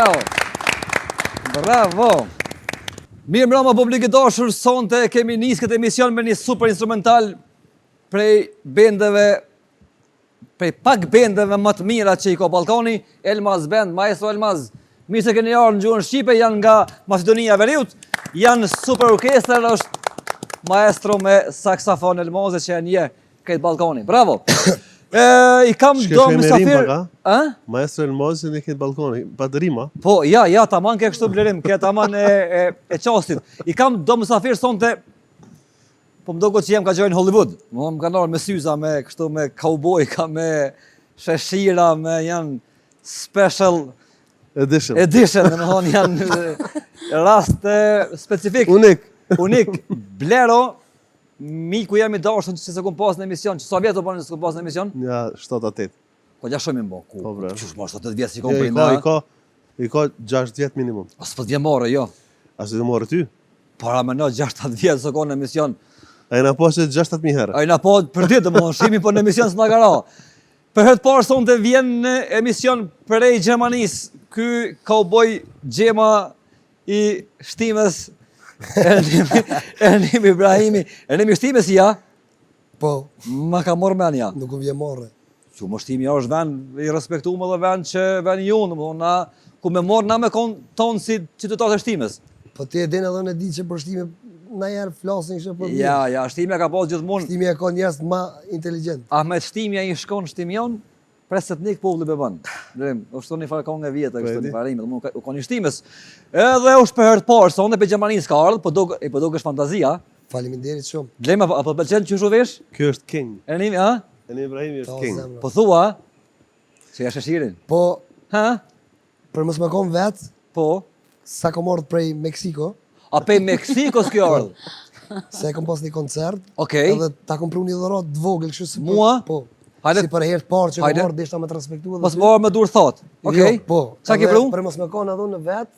bravo. Bravo. Mirë mbrëma publik i dashur, sonte kemi nisë këtë emision me një super instrumental prej pak bendeve më të mira që i ka Ballkani, Elmaz Band, Maestro Elmaz. Mirë se keni ardhur në gjuhën shqipe, janë nga Maqedonia e Veriut, janë super orkestër, është maestro me saksofon Elmaze që janë je këtë Ballkani. Bravo. I kam do mysafir. Maestro Elmaze në këtë Ballkani, pa rima. Po, ja, tamam ke kështu blerim, ke tamam e qastit. I kam do mysafir sonte. Po më dogo që jem ka gjojnë Hollywood. Më kanë arë me syza, me kështu me cowboyka, me sheshira, me janë special edition, në më thonë janë rast specifik. Unik. Blero, miku jam i dashur që se kom pas në emision, që sa vjetë o përnë që se kom pas në emision? Ja, 7-8. Po ja shumë i mbo, ku? Qysh ma 7-8 vjetë si kom për I ka 6 vjetë minimum. A së pëtë vjemare, jo. A së të morë ty? Para me në 6-7 vjetë se kom në emision. A i na po që 6-7.000 herë? A i na po për ditë, më shimi po në emision së nga gara. Për herë të parë sonte vjen në emision prej Gjermanis, ky cowboy Gjema i shtimes, Ernim Ibrahimi. Ernim i shtimes ja? Po. Ma ka morë men ja? Nuk u vje morë. Që më shtimi ja është vend i respektume dhe vend që vend jonë, ku me morë na me konë tonë si qytetarë të shtimes. Po ti e din edhe në ditë që për shtime na herë flasin kështë për mirë. Ja, shtimja ka pas gjithmonë. Shtimja ka njerëz ma inteligent. Ahmet shtimja i shkon shtimion, preset nik povli be ban. është një farë kongë e vjetë, kështë një farime, u ka një shtimes. Edhe është për herë të parë, sonde për Gjermanis ka ardhë, po do është fantazia. Faleminderit shumë. Dlema, apo pëlqen që shu vesh? Kjo është king. Ernim, ha? Ernim Ibrahimi është king. Po thua, që ja sheshirin. Po, Ha? për mos më kom vetë, Po. sa kom ardhë prej Meksiko, A pej Meksikos kjo ardhë? se kom pas një koncert, Okej. edhe ta kom pru një dhërat dvogël, kështu si Mua? Po. Hajde. Si për herë të parë që kom Hajde. ardhë, deshta me transmektu edhe Mos më me dur thot. Okej. Jo, po. Qa ke Edhe pru? Për mos më konë edhe në vetë,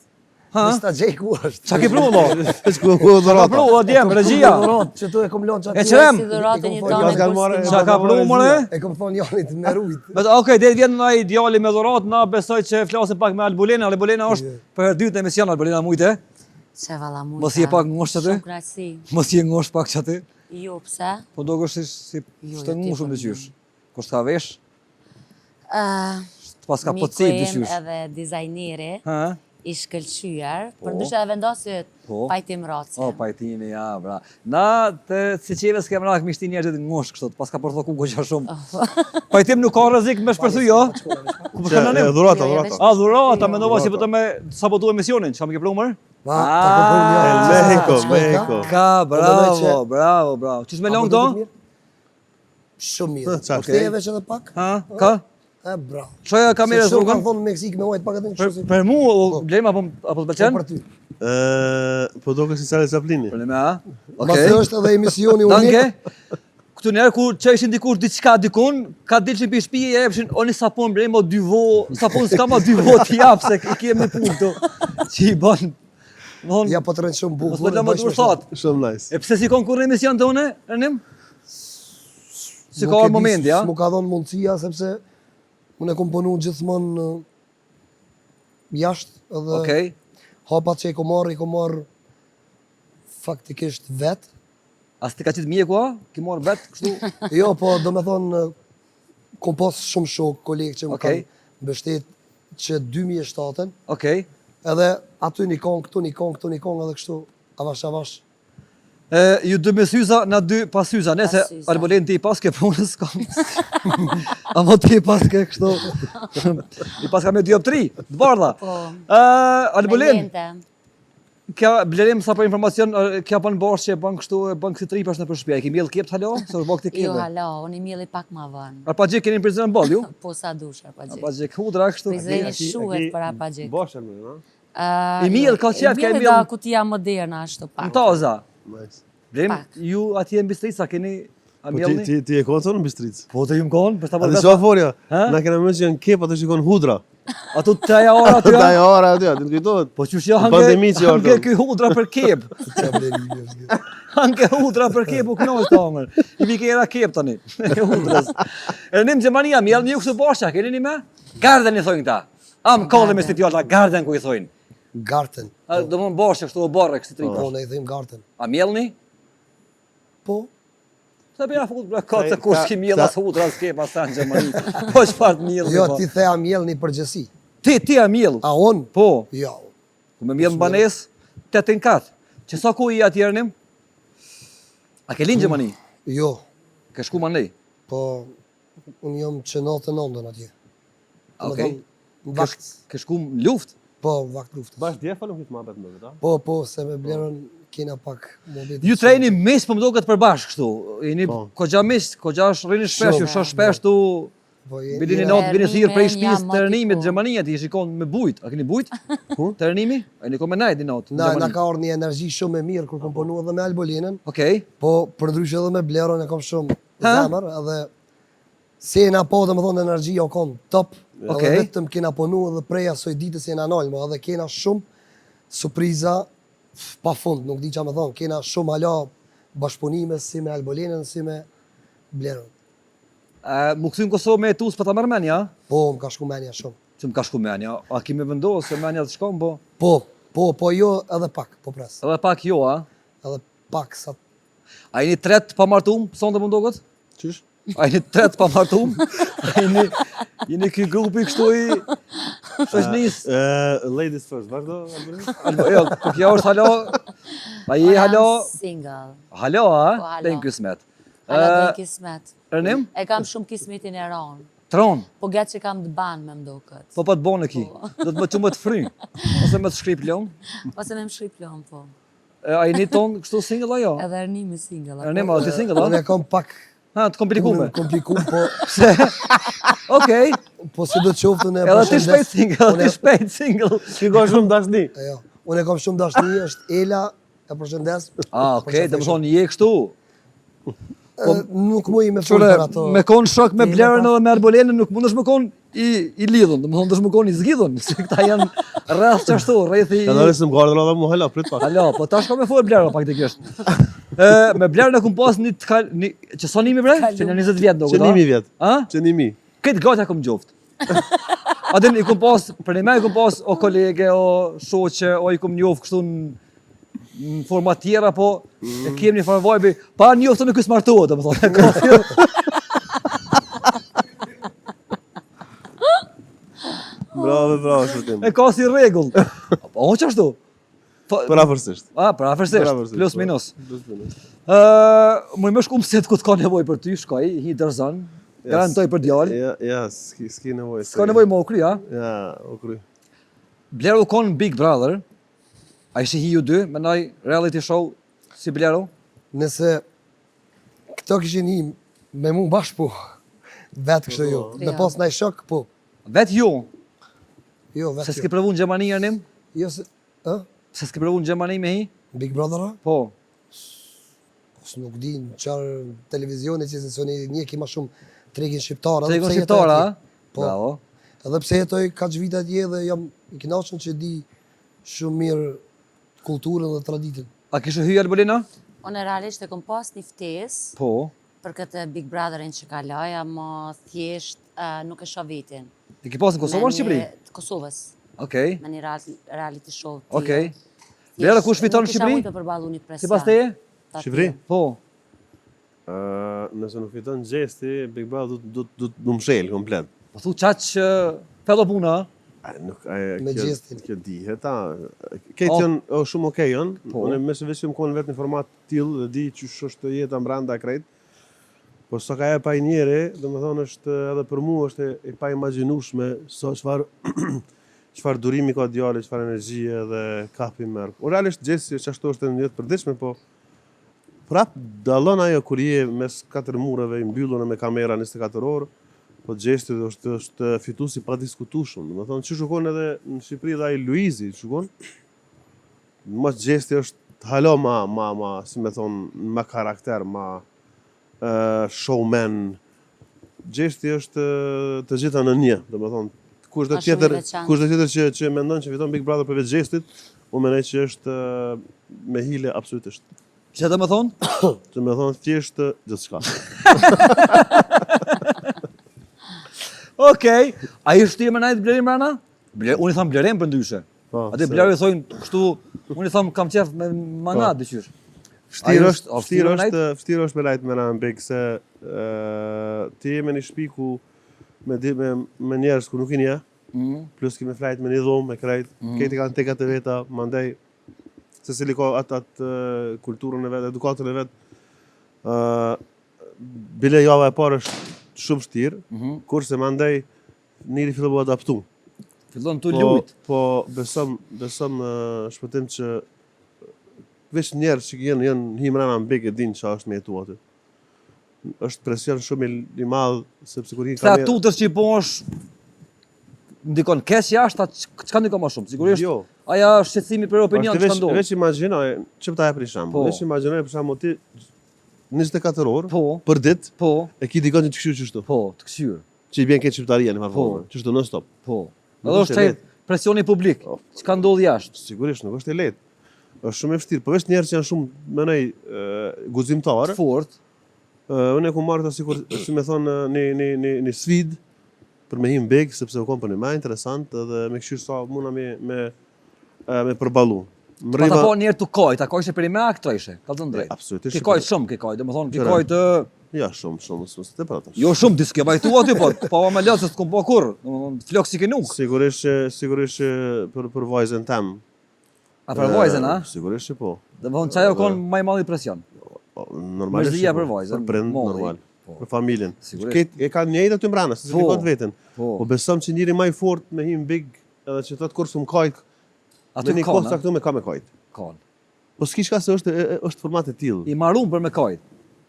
Ha? nista gjej ku është. Qa ke pru, lo? Qa ka pru, o djem, regjia? Që tu e kom lonë qatë. E qërem? Si dhuratën një Po, tonë s'kan marrë- e Qa ka pru, more? E kom thonë Janit me rujt. Okej, dhe vjen nga ideali me dhurat, na besoj që flasim pak me Albulena. Albulena është për herë dytë në emision, Albulena mujte. Që vala mujta. Mos je pak ngosht aty? Shumë krasi. Mos je ngosht pak që aty? Jo, pse? Po do kështë si Jo, shtë ngu shumë tepër të qysh. Kështë ka vesh, të pas ka Miku potësit të im qysh. edhe dizajneri Ha? i shkëlqyer, Po. për ndryshe e vendosit Po. pajtim race. O, pajtimi, ja, bra. Na, të si qeve s'kem rak mishti njerëzit ngosht kështë, pas ka përtho ku goqa shumë. Pajtim nuk ka rrezik me shpërthu, jo? Ku më shkën në nim? Dhurata, Jo, dhurata. A, dhurata, me nova si pëtë me sabotu emisionin, që kam i ke plumër? Ma, ta kom pru një El Mexico. Ka, bravo. Qysh me long do? Shumë mirë. Qa, Po kthejeve që edhe pak? Ha, ka? E, bravo. Shoja kamerës Se shumë rrugën? kanë thonë në Meksikë me ojtë pak atë në kështu si. Për mu, blema apo të pëlqen? Për ty. Po do kështë si Charlie Chaplini. Për me, ha? Ma se është edhe emisioni unik. Danke. Këtu njerë kur që ishin dikush diçka dikun, ka dilëshin për shpije, e epshin, o një sapun blema, dy vo, sapun s'ka ma dy vo t'jap, se i kem një punë këtu. Që i ban, Ja po të rënë shumë mos bukur. me lëmë të thot. Shumë nice. E pse si kon kur në emision të une, Ernim? Si ka orë momenti, ja? Mu ka dhonë mundësia, sepse unë e kom punu gjithmonë jashtë, edhe Okej. hapat që i kom marrë faktikisht vetë. As ti ka qitë mjeku, a? Ki morë vetë, kështu? Jo, po do me thonë, kom pas shumë shok, kolegë që më Okej. kanë mbështet që 2007-ën, Okej. edhe aty një kong, këtu një kong, edhe kështu avash. Ju dy me syza, na dy pas syza, nese Pas syza. Arbolen ti i pas ke punës, kam. Amo ti i pas ke kështu. I pas ka me 2 3, të bardha. Po. Arbolen, Me lente. kja blerim sa për informacion, kja bën bosh që e bën kështu, e bën kësi tripash në përshpja. I ki mjell kept halo, se është bë këti Jo, kebe. halo, unë i mjeli pak ma vënë. Arpa gjek keni në prizren bol, ju? Po sa dush, Arpagjik. Arpa gjek hudra kështu. Prizreni shuhet për Arpagjik. Boshën me, no? I mjell ka qef, ka i I mjeli mjell. da kutia moderna, ashtu pak. Në taza. Nice. Blerim, Pak. ju atje në bistrica keni a Po mjellni? ti e konë tonë në bistricë? Po të ju më konë, për shta A për të vetë. shoha forja? Ha? Na kena më që janë kep, ato që konë hudra. Ato 3 ora aty. Da e ora aty, aty në kujtohet. Po që shja Pandemi që hange ardhëm. ky hudra për kep. Qa blerimi është. Hange hudra për kep u knojë të amër. I vi kera kep tani, e hudrës. E nim Gjermania, mjellni ju kështu bashkë, keni një me? Gardeni thojnë këta. Am ka dhe me si fjalla, garden ku i thojnë. Garten. Do më bashkë, kështu o barë, kështu të Po, i ne i thim garten. A mjellni? Po, Se bëja fut, bre, ka të kush ki mjell, as fut, as ke, pas ta në Gjermani. Po çfarë mjellni, jo, po. ti thea mjell një përgjësi. Ti a mjell? A on? Po, Jo. ku me mjell në banes, 8 katë. Që sa ku i atjerënim? A ke linë Gjermani? Jo, Ke shku ma nej? po, unë jom që 99 atje. Okej. Në vakt, Ke shku në luft? po, vakt luftës. Bash dje falem këtë mabet më vetë. Po, se me blerën kena pak mobil. Ju trejni mes për më do këtë përbashkë kështu. Jeni Po. kogja mes, kogja rini shpesh, ju shoh shpesh tu. Po, Bilini natë, bini thirr prej shtëpisë të rënimit në Gjermani, ti shikon me bujt. A keni bujt? Ku? Të rënimi? A keni komë natë natë në Na Gjermani? ka ardhur një energji shumë e mirë kur komponua edhe me Albolinën, Okej. po përndryshe edhe me blerën e kam shumë Ha? zemër, edhe sena po dhe më thonë energji o kon top, edhe Okej. vetëm kena ponu edhe prej asoj ditës jena nalë, edhe kena shumë surpriza pa fund, nuk di qa me thonë, kena shumë hala bashkëpunime si me Albolinën, si me blerën. Mu kthym Kosovë me tus për ta marrë menja? Po, më ka shku menja shumë. Që më ka shku menja. A kemi vendosur se menja të shkon, po? Po jo edhe pak, po pres. Edhe pak jo, a? Edhe pak sa A jeni tret pa martum, sonte më ndogët? Qysh? A jeni tret pa martum? A jeni ky grupi kështu i shoqënisë? Ladies first, vazhdo, Albani? Jo, kjo është halo. A je halo? Single. Halo, a? Po, halo. Ten kismet. Hala dhe në kismet. Rënim? E kam shumë kismetin e ronë. Tron. Po gatë që kam të banë me mdokët. Po pa të bonë ki. Do të më që më të fry. Ose më të shkrip lom. Ose me më shri plon, po. A jeni ton kështu single a jo? Edhe rënimi single. Rënim, a ti single, unë a? e kam pak Ha, të komplikume. komplikum, po Okej. po si do të qoftë unë e Edhe ti përshëndes- shpejt single, unë ti e- shpejt single. Ti ka shumë dashni. Jo, unë e kam shumë dashni, është Ela, e përshëndes. Ah, okej, dhe më thonë je kështu. Nuk muj me Qure, folë për ato. me kon shok me Ti blerën me edhe me arbolenën nuk mundesh me kon i lidhun, do më thonë dësh me kon i zgjidhun, se këta janë rreth qashtu, rrethi Ka dalë se më gardën edhe mu hala, prit pak. Alo, po tash ka me folë blerën faktikisht. Me blerën e kum pas që sa nimi bre? Që në 20 vjet do Që 1000 vjet. A? Që 1000. Këtë gati kum gjoft. Atë i kum pas, për një me i kum pas o kolege, o shoqe, o i kum njoft kështu në forma tjera, po e kem një farë vajbi, pa njoftë në kësë martohet, dhe më thonë. Ka thirr. Bravo, shëtim. E ka si rregull. Po o çashtu? Për afërsisht. Për afërsisht, Afërsisht, plus po. minus. Plus minus. Më më shkum se ku të ka nevojë për ty, shkoj, hi dërzon. Garantoj për djalë. Ja, s'ki nevojë. S'ka nevojë më u kry, a? Ja, u kry. Bleru kon Big Brother. A ishi hi ju dy, me naj reality show si Bleru? Nëse këto kishin hi me mu bashkë po, vetë kështë jo. Me Ja. pas naj shok, po. Vet ju, Jo, se vetë s'ke jo. provu në Gjermani Ernim? Jo se, ë? Se s'ke provu në Gjermani me hi? Big Brother, a? Po. Ose nuk di në qarë televizioni që se një një ki ma shumë trekin shqiptar. Se i kon shqiptara, a? Po. Bravo. Edhe pse jetoj kaq vite atje dhe jam i kënaqur që di shumë mirë kulturën dhe traditën. A kishe hy Albolina? Unë realisht e kom pas një ftesë Po. për këtë Big Brotherin që kaloja, më thjesht nuk e shoh vetin. Ti ki pas në Kosovë o në Shqipëri? Të Kosovës, Okej. me një reality show. Okej. Blera kush fiton në Shqipëri? Nuk kisha ujtë përballu një presion. Si pas teje? Shqipëri? Po. Nëse nuk fiton gjesti, Big Brother du të mshel komplet. Po thu qaq pello puna, Me gjestin. Kjo dihet, Këtë janë shumë okej janë. Po. Unë me se veç që më konë vetë një format tillë dhe di që është jeta mbranda krejt. Po sa ka e pa i njeri, dhe më thonë është edhe për mu është e pa imagjinueshme sa çfarë durimi ka djali, çfarë energjie dhe kapi merr. O realisht gjesti që ashtu është në jetë përditshme, po prap dallon ajo kur je mes katër mureve i mbyllur me kamera 24 orë. Po gjesti është fituesi pa diskutueshëm. Do të thonë që shkon edhe në Shqipëri dhe ai Luizi, shkon. Mos gjesti është halo ma si më thon, ma karakter, ma showman. Gjesti është të gjitha në një, do të thonë kushdo Ka shumë tjetër, i veçantë. kushdo tjetër që mendon që fiton Big Brother përveç gjestit, unë mendoj që është me hile absolutisht. që të më thonë? Që më thonë thjesht gjithçka. Okej. A i shti me najtë Blerin Brana? Unë i tham blerem për ndryshe. Po, Atë se- blerë thonë kështu, unë i tham kam qef me manat dyqysh. Vështirë është me lajt me na në big se ti jemi një shtëpi ku me njerëz ku nuk i nje, plus kemi flajt me një dhomë, me krejt, këti kanë tekat e veta, mandej se cili ka atë kulturën e vet, edukatën e vet. Bile java e parë është shumë vështirë, kurse mandej njëri fillon u adaptu. Fillon të lujt. Po besom shpëtim që veç njerëz që janë himrana në big e din çfarë është me jetu aty. Është presion shumë i madh sepse kur i Sa tutës që i bosh ndikon keq jashtë, çka ndikon më shumë? Sigurisht. Jo. Aja shqetësimi për opinion çka ndodh. Veç imagjinoj, çfarë ta për shembull. Po. Veç imagjinoj për shembull ti 24 orë Po. për ditë Po, e ki dikon që të këshyr çështu. po, të këshyr. Që i bën këtë shqiptaria në farë Po. forme. Çështu non stop. Po. Nuk Edhe është është e ai presioni publik. Çka ndodh jashtë? Sigurisht nuk është e lehtë. Është shumë e vështirë, po veç njerëz që janë shumë mënej guzimtar. Fort. Unë e ku marrë ta sikur si më thon një sfidë për me him big sepse u kom për një më interesant edhe me këshir sa muna me përballu. Pa ta po njerë të kojt, a kojshe për i me a këto ishe, ka të drejt. Absolutisht. Ke kojt shumë, ke kojt, dhe më thonë, ke Qëra? kojt Ja, shumë, mos të për ata. jo shumë, disë ke bajtu aty, po me lëtë se s'kom po kur, flok si ke nuk. Sigurisht që për vajzën tem. A për vajzën, a? Sigurisht që po. Dhe më thonë, qaj o konë maj madhi presion. Normalisht. Mërzia që po. për vajzën, Për prind molli. normal. Po. Për familjen. Sigurisht. E kanë njëjtë aty mbrana, se Po. ka të vetën. Po. Po besom që njëri më i fort me him big edhe që thot kur s'um kajt. Aty Me një konë, kohë këtu me ka me kajt. konë. Po s'ki shka se është format e tillë. I marun për me kojt.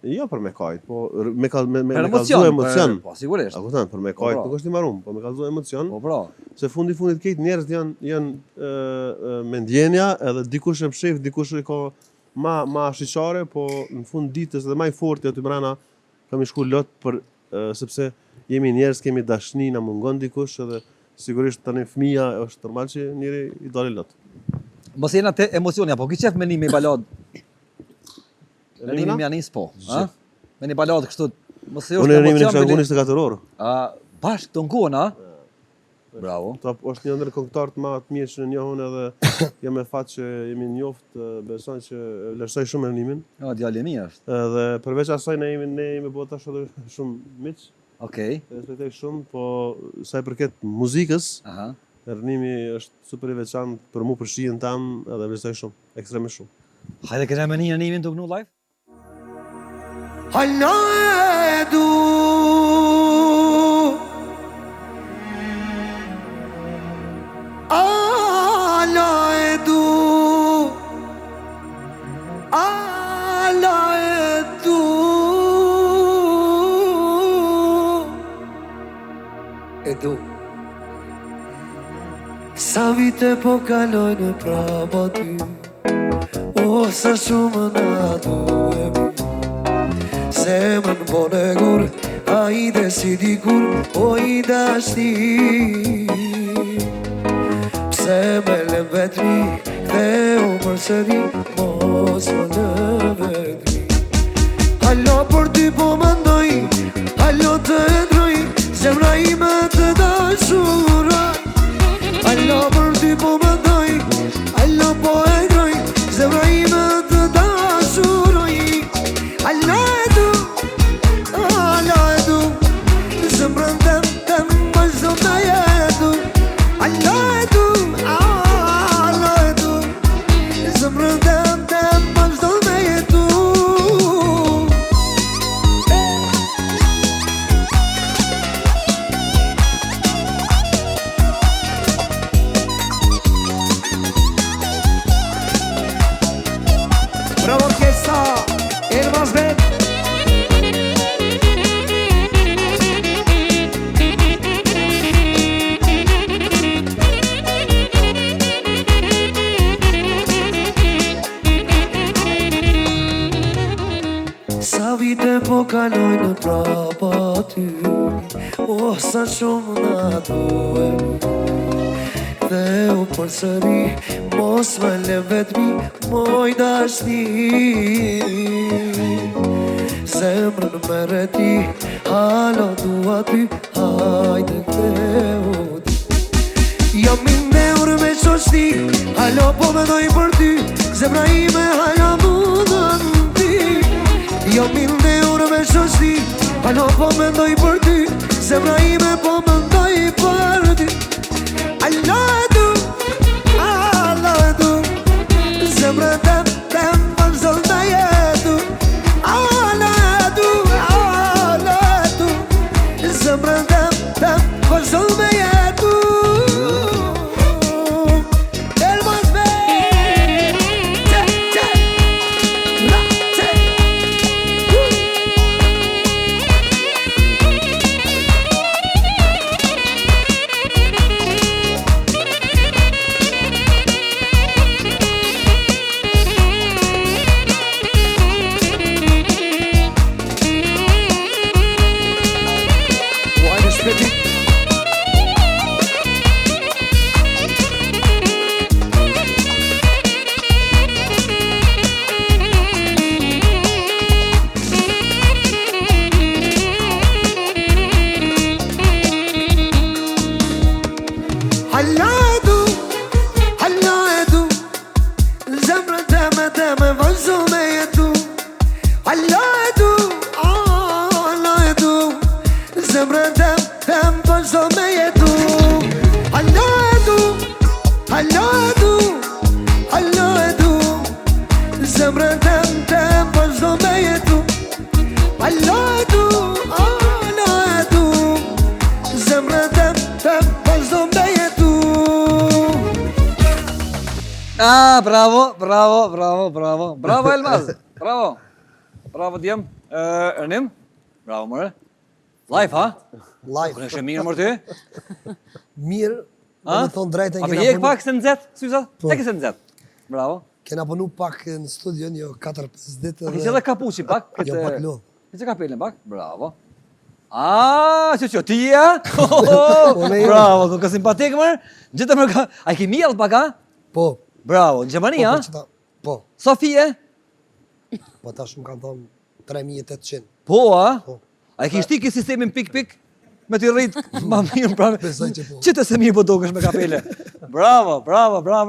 Jo për me kajt, po me Për kallëzu emocion. emocion. Po, sigurisht. A kupton, për me kajt pra. nuk është i marum, po me kallëzu emocion. Po, pra. Se fundit këtë njerëzit janë me ndjenja, edhe dikush e mshef, dikush e ka ma shiqare, po në fund ditës edhe ma i forti aty brana kam i shku lot për sepse jemi njerëz, kemi dashni, na mungon dikush edhe sigurisht tani fëmia është normal që njëri i dali lot. Mos jena te emocioni, apo ki qef me një me balad? Me një me janis, po. A? Me një balad kështu, mos e Unë e rrimin e emocion, kisha 24 orë. bashkë të nkon, a? Bravo. Është një ndër këngëtarët më të mirë që në njohun edhe jam e fat që jemi njoft, besoj që vlerësoj shumë rënimin. Jo, djali mi është. Edhe përveç asaj ne jemi bëu tash edhe shumë miq, Okej. respektoj shumë, po sa i përket muzikës, Aha. rënimi është super i veçantë për mua për shijen tam edhe vlerësoj shumë, ekstremisht shumë. Hajde kena me një animin të gnu live? Hala e du Hala e du Hala e du E du Sa vite po kalojnë prapa ty O sa shumë na duhemi Zemën po në gur, a i dhe si dikur, o i dashni Pse me lëm vetëmi, dhe o përsëri, mos më lëm vetëmi Halo për ty po më ndoj, halo të ndroj, zemra ime të dashuroj Halo për ty po më ndoj, halo po e ndroj, zemra ime të dashuroj Halo Bravo orchestra, Elmas Band. Sa vite po kalojnë prapa ty O sa shumë na duhem Dhe u përsëri Mos më le vetëmi Moj dashni Zemrën me reti Halo dua ty Hajde këte u ti Jam shoshti Halo po mendoj për ty Zemra ime hala mundën ti Jo minde urë me shoshti Halo po mendoj për ty Zemra ime po mendoj për ty I love you Zemra tem vazhdon me jetu Zemra tem vazhdon me jetu Elmas me Bravo Elmas, bravo djem, Ernim, bravo more. Live, ha? Live. Kone shë mirë mërë ty? Mirë, me thonë drejten A për jek pak se në zetë, Syza? Tek se në zetë. Bravo. Kena punu pak në studion, jo 4-5 ditë. Kishe dhe kapuqi pak? Jo pak lodh. Kishe kapelin pak? Bravo. Që ti ja? Bravo, ku ka simpatik mërë? Gjithë mërë ka... A i ki mjellë pak, ha? Po. Bravo, në Gjermani, ha? Po. Sofie? Po ta shumë kanë thonë 3800. Po, ha? Po. A i kishti ki sistemin pik-pik? Me t'i rritë ma mirë pra... Besoj që po. Qëtë se mirë po dokesh me kapele. Bravo,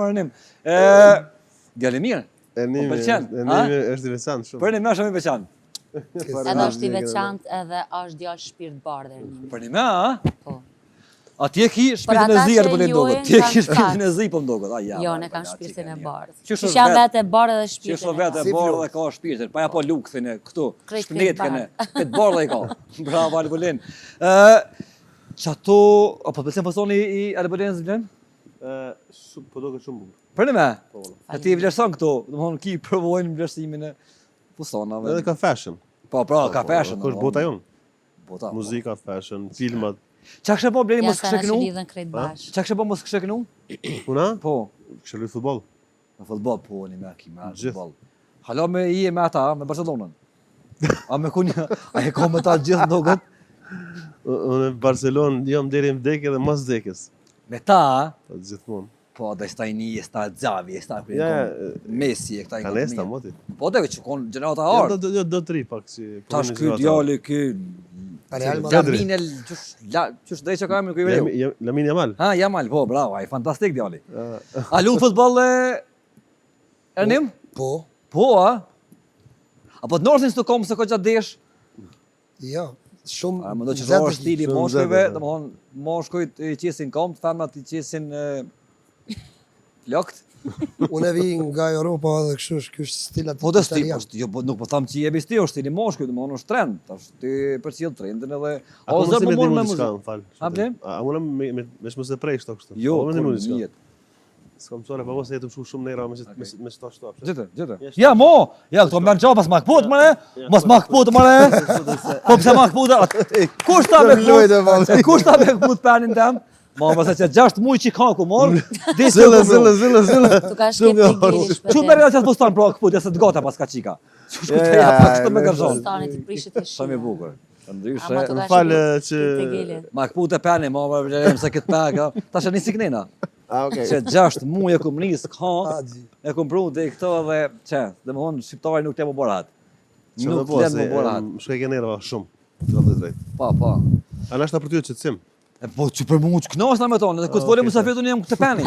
Ernim. Djali mirë? Ernimi është i veçantë shumë. Për Ernim është shumë i veçantë. Edhe është i veçantë edhe është djalë shpirt bardhë Ernimi. Për Ernim, ha? Po. A ti e ki shpirtin e zi atë për ndogët? Ti e ki shpirtin e zi për ndogët? Jo, ne kam shpirtin e bardhë. Qështë Që jam vetë e bardhë dhe shpirtin e Qështë vetë e bardhë dhe ka shpirtin, pa ja po lukëthin e këtu, shpënet këne, këtë bardhë e ka. Bravo, Albolin. Që ato, a po pëlqen fasoni i Albolin zblen? Po do këtë shumë bukur. Për në me? E ti i vlerëson këto, dhe më ki përvojnë vlerësimin e fusonave. Edhe ka fashion. Po, ka fashion. Kështë bota jonë. Bota. Muzika, fashion, filmat. Qa kështë po bleni mos kështë kënu? lidhen krejt bashkë. Qa kështë po mos kështë kënu? Una? Po. Kështë luj futbol. Në futbol, po, një me aki, me Gjithë. futbol. Halo me i e me ata, me Barcelonën. A me kunja, a e ka me ta gjithë ndogët? Unë Barcelonë, jam deri në vdekje dhe mas vdekjes. Me ta, Po gjithmonë. po, da sta i një, sta Xavi, sta Messi, e këta i Kanesta, moti. Po, dhe që konë gjenerata Jo, arë. do të ri pak si... Tash ky djali, ky... Real Madrid. Lamin, qësh dhe që ka emrin ku i vreu? Lamin Jamal. Ha, Jamal, po, bravo, ai fantastik djali. A lu futboll Ernim? Po. Po, a? Apo të norsin s'të kom se ko gjatë desh? Jo. Shumë... A më do që rrë stili shumë moshkujve, zetë, dhe më thonë, moshkujt i qesin kom, femnat i qesin flokt. Unë e vi nga Europa dhe kështu është stilat Po dhe stil, italian. jo, nuk po thamë që jebi sti, është stili moshkujt, dhe më thonë është trend, tash ti përcjell trendin edhe... A O, zë më morë me muzika, muzikë. më falë. A, ble? A muna me shmës e prej shto kështë. Jo, A kur mund në jetë. S'kam qore, pa mos e jetëm shumë nera me shto shto. Gjithë. Ja, mo! Ja, këto më janë qa pas makput, mëre! Mos makput, mëre! Po pëse makput, kush ta me kput? Kush ta me kput penin tem? Ma, mëse që 6 muj që ka ku morë, Zëllë. Tu ka shkep pikirish për Që me rrëja që të postan pra këput, jasë të gata pas ka qika. Që shku të ja, pa që të me gërzon. Stanit i prishit e Sa mi shime. bukur. Të Ama ndryshe, tu ka falë shkep që... pikirish. ma këput e peni, ma më vlerëm se këtë peka. Ta shë nisi kënina. Që 6 muj e kum nis ka, e kum pru dhe i këto dhe që, dhe më thonë, shqiptari nuk të më borat. Nuk të më borat. Shkaj ke nera shumë. Të vëllë drejt. Pa. A nështë ta për ty qëtësim? E po që për mu që knasht na me tonë, edhe këtë folë musafirët unë jam këtë peni.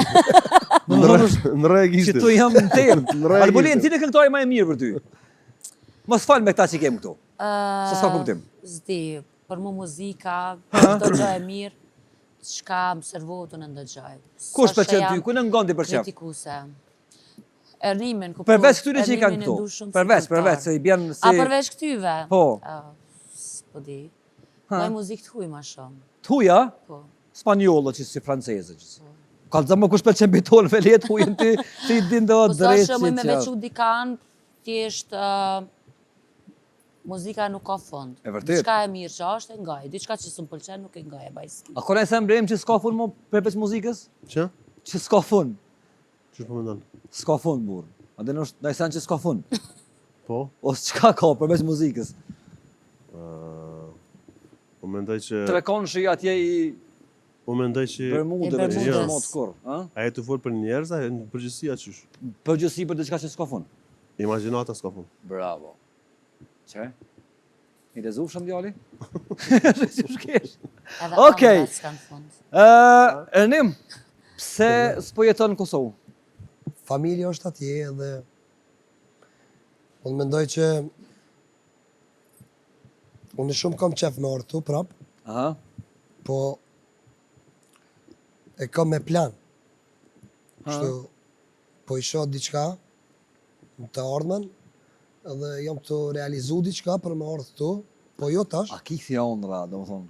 Në rre Që gishtin. tu jam në tem. Në rre Albolin, gishtin. cili këngëtari më e mirë për ty? Mos fal me këta që kem këtu. Se s'ka kuptim. Zdi, për mu muzika, çdo gjë e mirë, çka më servohet unë ndëgjoj. Kush pëlqen ty? Ku në ngon ti për çfarë? Kritikuse. Ernimin, kuptoj. Përveç këtyre që i kanë Ernimin e këtu. du shumë si Përveç, këngëtar. se i bjen si A përveç këtyve? Po. Po di. Lloj muzikë të huaj më shumë. Tuja, Po. spanjollë që si franceze që si. Kallëza më kush pëlqen beton me letë hujën ti, ti din do Po sa drejt. shumë me veç u dikan, thjesht muzika nuk ka fond. E vërtet. Diçka e mirë që është e ngaj, diçka që s'm pëlqen nuk e ngaj e bajski. A kone se mbrem që s'ka fund më përveç muzikës? Që? Që s'ka fund. Ç'është po mendon? S'ka fund burr. A dhe është ndaj sen që s'ka fund. Po. Ose çka ka përveç muzikës? Po mendoj që Trekonshi atje i po mendoj që Bermudëve, Bermudës. që s'ka mot kur, ha? a e të fol për njerëz, a në përgjithësi qysh? Përgjithësi për diçka që s'ka fund. Imagjinata s'ka fund. Bravo. Çe? I lezufshëm djali? Si shkesh. Edhe Okej. ëndrat s'kan fund. Ernim, pse s'po jeton në Kosovë? Familja është atje dhe unë mendoj që unë shumë kam qef me orë tu prap, Aha. po e kam me plan. Kështu, po i shoh diçka në të ardhmen, edhe jam të realizu diçka për me ardhë tu, po jo tash, A ki thja ondra, do më thonë.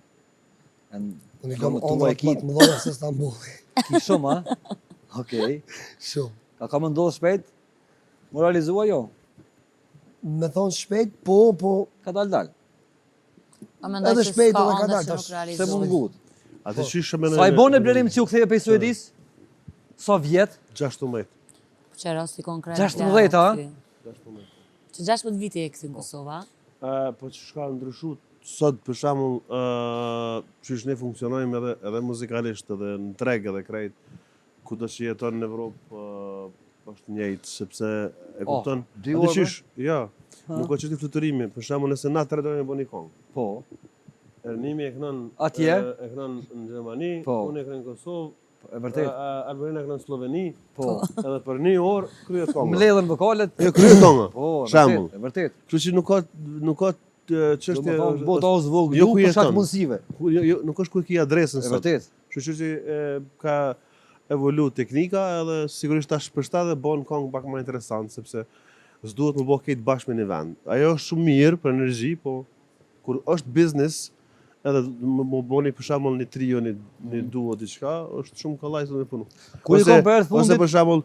unë i kam tua ondrat e ki, më të mëdha se Stambolli. ki shumë, ha? Okej. Shumë. A ka më ndodhë shpejt? Më realizua jo? Me thonë shpejt, po, Ka dal. A mendoj Edhe që shpejt s'ka edhe ka ëndër dalë, që tash, nuk Se realizohet. mund gut. Atë çish më Sa i bone blerim që u ktheve pe Suedis? Sa vjet? 16. Që rasti konkret. 16, ha? Që 16 vite e këthy në Kosova. Po që shka ndryshu sot për shembull qysh ne funksionojmë edhe muzikalisht edhe në treg edhe krejt kudo që jeton në Evropë është njëjtë sepse e kupton. dy Atë orë, qysh, jo, nuk ka çështë fluturimi. Për shembull nëse na tre do të bëni këngë. Po. Ernimi e kënon Atje? e kënon në Gjermani, Po. unë e kënon në Kosovë, E vërtet. Albanina e kënon në Sloveni, Po. edhe për një orë kryet kënga. Mbledhen vokalet. Jo kryet kënga. Po, e Shembull. vërtet, e vërtet. Kështu që nuk ka Do çështje. më thonë, bota ose vogël, Jo ju ku për shkak jeton. mundësive. Nuk është ku e ki adresën E sot. vërtet. Kështu që ka evolu teknika edhe sigurisht tash përshtat dhe bën këngë pak më interesant sepse s'duhet më bëj këtë bashkë me një vend. Ajo është shumë mirë për energji, po kur është biznes edhe më bëni për shembull një trio, një duo diçka, është shumë kollaj të më punu. Ku i kom për Ose fundit? për shembull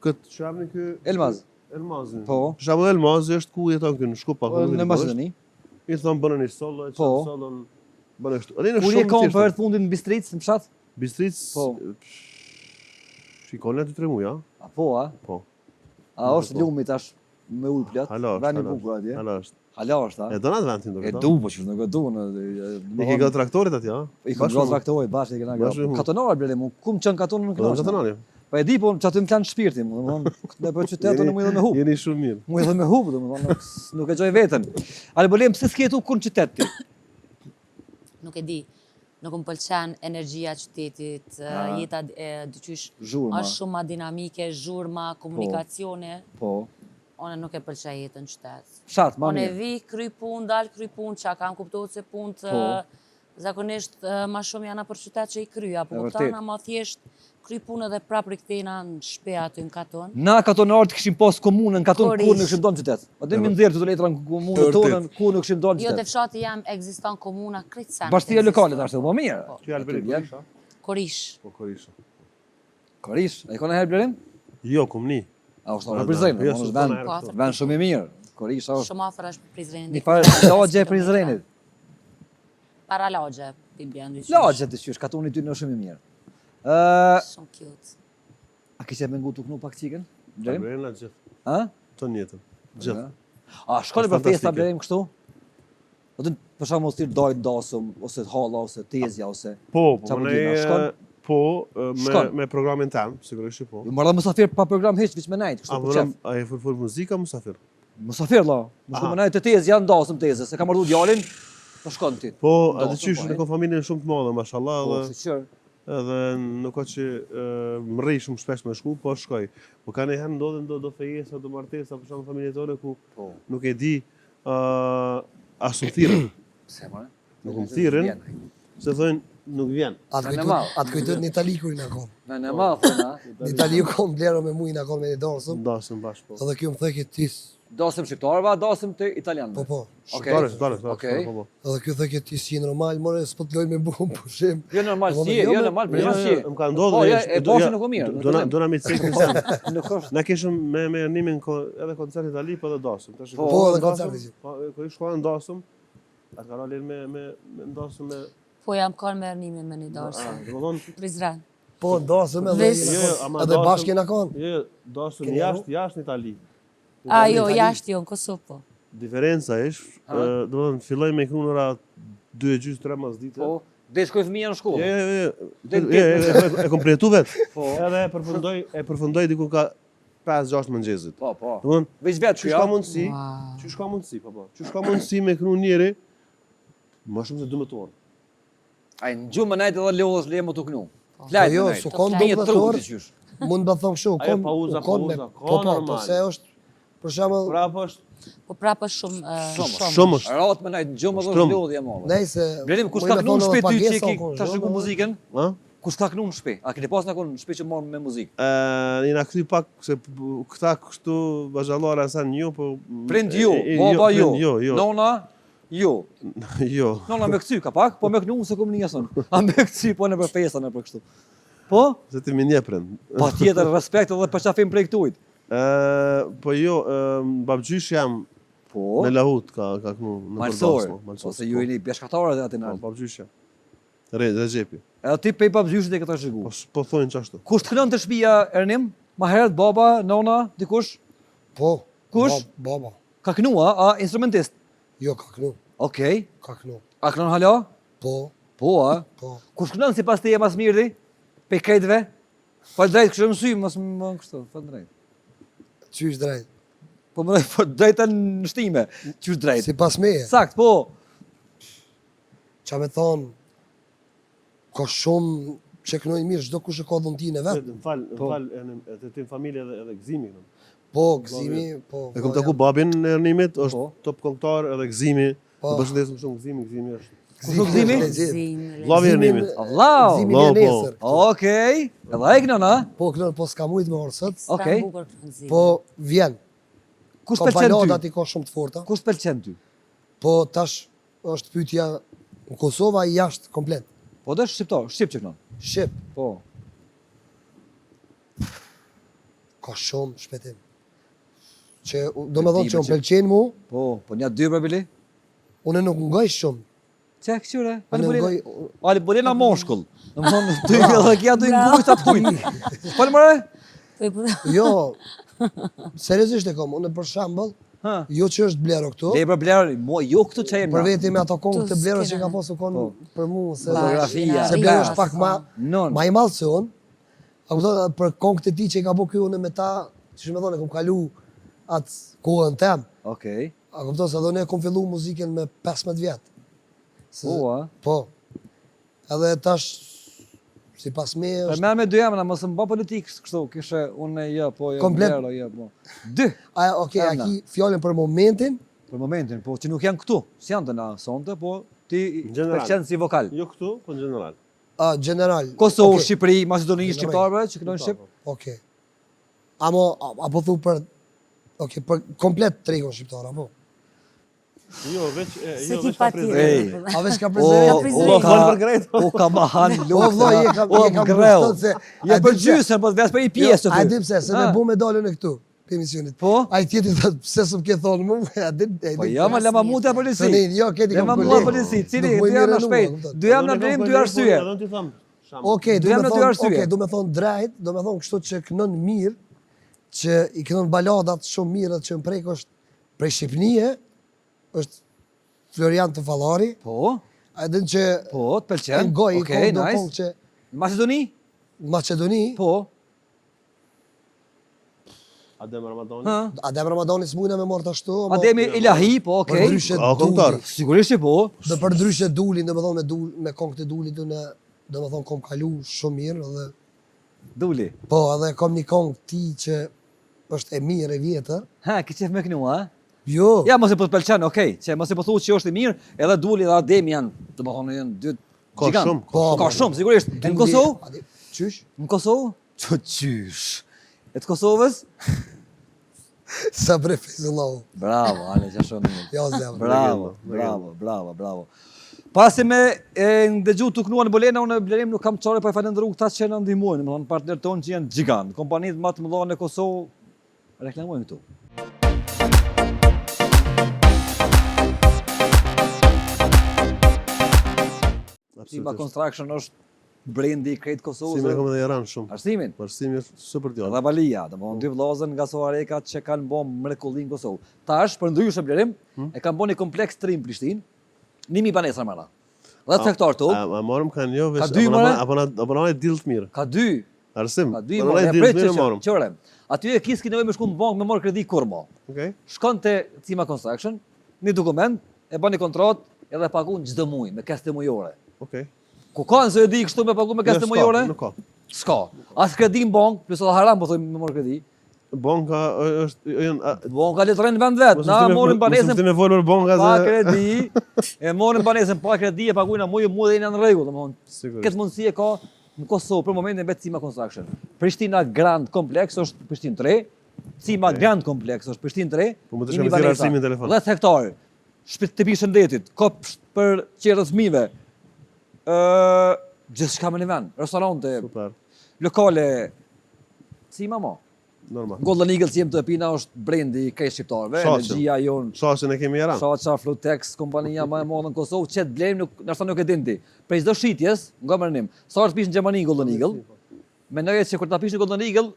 këtë çfarë ky Elmaz. Elmazin. Po. Për shembull Elmazi është ku jeton këtu në Shkupa. Në Maqedoni. I thon bënë një solo, e Po. solon bënë kështu. Edhe në Kur i shumë kom thjeshtë. për fundit në Bistric, në fshat? Bistric. Po. Shikon aty 3 muaj, a? A po, a? Po. A është lumi tash me ujë plot? Hala është. Vani bukur atje. Hala është. Hala është, a? E do na vendin do E këto. du, po që nuk e du. I ke gjatë traktorit atje, a? I kam gjatë traktorit, bashkë e kena Bashkë gjatë. mu. Katonar, blele, mu kum qënë katonë në Po do kënaqë. katonani. Po e di, po që aty më kanë shpirtin, mu dhe në për qytetu në mu edhe me hub. Jeni shumë mirë. Mu edhe me hub, dhe nuk e gjoj vetën. Albolim, pse s'ke jetu kur në qytet ti? Nuk e di. Nuk më pëlqen energjia qytetit, jeta dyqysh Zhurma. është shumë ma dinamike, zhurma, komunikacione. Po. One nuk e pëlqej jetën në qytet. Fshat, ma Unë e mirë. vi, kry punë, dal kry punë, qa kam kuptohet se punët Po. zakonisht ma shumë janë për qytet që i kryja, po E vërtet. kuptana ma thjesht kry punë edhe prap rikthena në shpe aty në katon. Na katonarët këshim pas komunën në katon, Korish. kur në këshim donë qytet. A dhe mi ndherë të letra në komunën E vërtet. tonën, kur në këshim donë Jo, te qytet. fshati jam ekziston komuna krejt sen. Bashtia lokale të ashtë, po mirë. Ky Alberi Aty vjen. Korisha? Korish. Po Korisha. Korish, a i kona herë blerim? Jo, kumni. A është në Prizrenë, Jo, është s'u vend, kona herë këtu. vend shumë i mirë. Korish është Shumë afër është Prizrenit. një farë lagje e Prizrenit. Para lagje, ti bjen dyqysh. Lagje të qysh, katoni ty në shumë i mirë. Shumë cute. A kishe me ngu të knu pak qiken? Blerim? Alberi na gjithë. A? Ton jetën. Gjithë. A shkoni Është për festa fantastike. blerim kështu? Do të për shkak thirr dojt dasëm ose halla ose tezja ose Po, Qa po po ne t'jena, shkon? po Shkon. me programin tam, sigurisht që po. ju marrë musafir pa program hiç veç me najt, A kështu për çfarë? e fol muzika musafir. Musafir la. Mos Aha. më najt të tezë janë dasëm tezë, se ka marrë djalin, po shkon ti. Po, Do, atë qysh po, në ka familjen shumë të madhe, mashallah, Po, dhe si qërë. edhe nuk ka që më rrej shumë shpesh me shku, po shkoj. Po ka njëherë ndodhen do fejesa, do martesa, për shumë familje tone ku nuk e di as u thirrën. Pse më? Nuk më thirrën, se thonë nuk vjen. Atë kujtojt në Itali kur në akon. Në ma, thëna. Në Itali u kom blero me mujnë akon me një dorsëm. Dasëm bashkë, po. Edhe kjo më thëke tis. Dasim shqiptarëve, dasim të italianëve. Po. Shqiptare, Okej. po. Edhe kjo thëke tis si normal, more s'po të loj me bukum pushim. Jo normal si, jo normal, për jo si. Më ka ndodhur. E poshtë nuk o mirë. Dona me të Kristian. Nuk është. Na kishëm me rnimin edhe koncert në Itali, po edhe dasëm. Po, edhe koncerti. Po, kur shkova në dasëm, atë ka rënë me ndasëm me. Po jam kanë me rënime me një dorsë. Domethënë, Prizren. Po, dasëm edhe edhe bashkë në akon. jo, dasëm jashtë në Itali. Jo, jashtë jo, në Kosovë po. Diferenca është, domethënë filloj me kënura 2:30-3 mas dite. Po, dhe shkoj fëmija në shkollë. E kompletu vetë. Po. Edhe e përfundoj diku ka 5-6 mëngjesit. Po. Domethënë, Veç vetë çu ka mundësi? Çu ka mundësi, po. Çu ka mundësi me kënu njëri më shumë se 12 orë. Ai në gjumë najtë edhe lodhës le më të kënu. Po Flajtë jo, najtë. su kon Një 12 trup orë. të qysh. Mund të them kështu, Ajo pauza, po, normal. se është për shembull, Pra po është Po prapë shumë shumë është. Ratë më najtë në gjumë edhe Shumë. lodhje më. nejse. Blenim, kush ka kënu në shpe ty që e ki ta shku muzikën? Ha? Kush ka kënu në shpe? A keni pas në kënu në shpe që morë me muzikë? Jena këty pak, se këta kështu bazhallara sa një, po... Prind jo, baba jo, Jo, nona jo. jo. Nona me këcy ka pak, po me kënu se kom njësën. A me këcy, po në për pesa në për kështu. Po? Se ti më një prind. Pa tjetër, respekt edhe për qafim prej këtujt. Po jo, babgjysh jam Po? në Lahut, ka kënu në Malsor, Përbasmo. ose ju jeni bjeshkatarët e aty në. Po, babgjysh jam. Regjepi. Edhe ti pej babgjyshit e këta shiku. Po thonë qashtu. Kush të kënon të shtëpia Ernim? Ma herët baba, nona, dikush? Po. Kush? Baba. Ka kënua, a instrumentist? Jo, ka kënu. Okej. Ka kënu. A kënon hala? Po. Po, a? Po. Kush kënon si pas të mas mirë di? Pej krejtve? Fal drejt, kështë mësuj, mas më kështu, fal drejt. Qysh drejt. Po më drejta në shtime, qysh drejt. Si pas meje. Sakt, po. Qa me thonë, ka shumë që kënojnë mirë, çdo kush e ka dhuntin e vetë. Më fal, edhe ti në familje edhe gëzimi. Po, gëzimi, po. E kom taku babin në Ernimit, është Po. top këngëtar edhe gëzimi. Po. Të përshëndesim shumë gëzimi është. Gëzimi? Vllavi i Ernimit. Allahu. Gëzimi Po, e po. nesër. Okej. Edhe ai kënon, a? Po, kënon, po s'ka mujt me orë sot. Okej. Po, vjen. Kush Ka pëlqen baladat ty? i ka shumë të forta. Kush pëlqen ty? Po, tash është pyetja në Kosova i jashtë komplet. Po dhe shqiptar, shqip që kënon. Shqip, Po. ka shumë shpetim. Që, do me thonë që Shpetime më që- pëlqen mu, Po një dy për bili? unë nuk ngoj shumë. Çe këtyre? Unë ngoj, Ali Bolena moshkull. Domthon dy edhe kia dy ngujt atë kujt. Fal more? jo, seriozisht e kom, unë për shembull, Ha. jo që është blero këtu, Le për bler, mo jo këtu çaj. për veti me ato kongë Tu të blero që s'kena. ka pasu konë Po. për mu, se Fotografia, se rria, blero është pak Non. ma i malë se unë, a kupton për kongët e ti që i ka bu kjo unë me ta, që shme thonë, e kom kalu atë kohën tem, Okej. a kupton se edhe ne kom fillu muzikën me 15 vjetë. Po, a? Po, edhe tash, si pas me Për është, merr me dy emra, mos më bë politik kështu, kishe unë jo, po jo. Komplet. Blerë, jo, po. Dy a emra. ki fjallin për momentin, për momentin, po që nuk janë këtu. S'janë të na sonte, po ti Në general. pëlqen si vokal. Jo këtu, po në general. general. Kosovë, Okej, Shqipëri, Maqedoni, Shqipëri. shqiptarëve që kënojnë shqip. Okej. Apo thu për, okej, për komplet tregun shqiptar, apo? Jo, veç Se jo ki veç ka pa prizë. tjetër. A veç ka O, prezerë? o, fol për grejt. O, ka ma han O, lukë. vlo, je kam greu. gustot se... Je për gjysën, po të vesë për i pjesë A të di pse, se me bu me dalën e këtu, për emisionit. Po? A i tjetër thot, pse s'm ke thonë mu, a di... Po ja, ma lema mu të polisi. Sonin, jo, keti Lema kam mu kolegë. të polisi, cili, Nuk dy më jam në mirë shpejt. mua, Dy jam në drim, dy arsye. Edhe ti tham. Okej, Du jam në dy arsye. du me thonë drejt, du me thonë kështu që kënon mirë, që i kënon baladat shumë mirë dhe që më prejkë është prej Shqipnije, është Florian të Fallari, Po, a din që po, të e pëlqen. ngoj, i Okej, kongë do nice. kongë që Macedoni? Macedoni, Po. Adem Ramadani. Ha. Adem Ramadani s'mujna me marrë të ashtu, Ademi Ilahi, po, për okej. ndryshe A, këngëtar. duli. Sigurisht që po. Dhe për ndryshe dulin, dhe me thonë me kongë të dulit, do më thonë kom kalu shumë mirë dhe Duli. po edhe kom një këngë ti që është e mirë e vjetër. Ha, ki qef me kënu, ha? Jo, Ja, mos e po të pëlqen, okej. Që mos e po thuhet që është i mirë, edhe Duli dhe Ademi janë, domethënë janë dy Ka gjigant. shumë, Ka shumë, sigurisht. E në Kosovë? Qysh? Në Kosovë? Qysh. E të Kosovës? Sa bre Fizullahu. Bravo, Ale, që shumë mirë. Jo, zemër. Bravo, Legenda, bravo, bravo, bravo. Pas se me ndëgju të kënuan Bolena, unë Blerim nuk kam çore pa i falendëru këta që na ndihmojnë, domethënë partnerët tonë që janë gjigant. Kompanitë më të mëdha në Kosovë reklamojnë këtu. Sima Construction është brendi i krejt Kosovës. Arsimi e kam edhe Jaran shumë. Arsimin. Arsimi është super djalë. Dhe Valia, domethënë dy vëllezër nga Soarekat që kanë bën mrekulli në Kosovë. Tash për ndryshe Blerim, e kanë bën një kompleks të ri në Prishtinë. 1000 banesra marra. 10 hektar tu. A morëm kanë jo Ka veç dy, more? apo na dill të mirë. Ka dy. Arsim. Ka dy apo morë. na E dill prit të mirë morëm. çore. Aty e kiski nevojë me shku në bankë me marr kredi kur mo. Okej. Shkon te Cima Construction, një dokument, e bën një kontratë edhe paguën çdo muaj me kastë mujore. Okej. Ku kanë se e di kështu me pagu me kastë mujore? Nuk ka. S'ka. As kredi në bankë, plus edhe haram po thojmë me marr kredi. Banka është Banka le të rënë vend vet. Na morën banesën Mos më folur banka pa se kredi, e morën banesën pa kredi e paguajnë muaj dhe janë në rregull, domethënë. Sigurisht. Këtë mundësi e ka në Kosovë për momentin vetë Cima Construction. Prishtina Grand Complex është Prishtinë 3, Cima Grand Complex është Prishtinë 3. Po më të shkojmë të arsimin në telefon. 10 hektar. Shtëpi të shëndetit, kopsht për qerrës fëmijëve. Gjithçka më në vend, restorante, Super. lokale. Cima mo. Normal. Golden Eagle si jem të pina është brendi i krejt shqiptarëve, Shaqen. energjia jonë. Shaqen e kemi Jaran. Shaqa, Flutex, kompania më e madhe në Kosovë, që të blejmë nështë nuk e dinti. Prej çdo shitjes, nga mërënim, sa është pish në Gjermani Golden Eagle, mendoj që kur ta pish në Golden Eagle,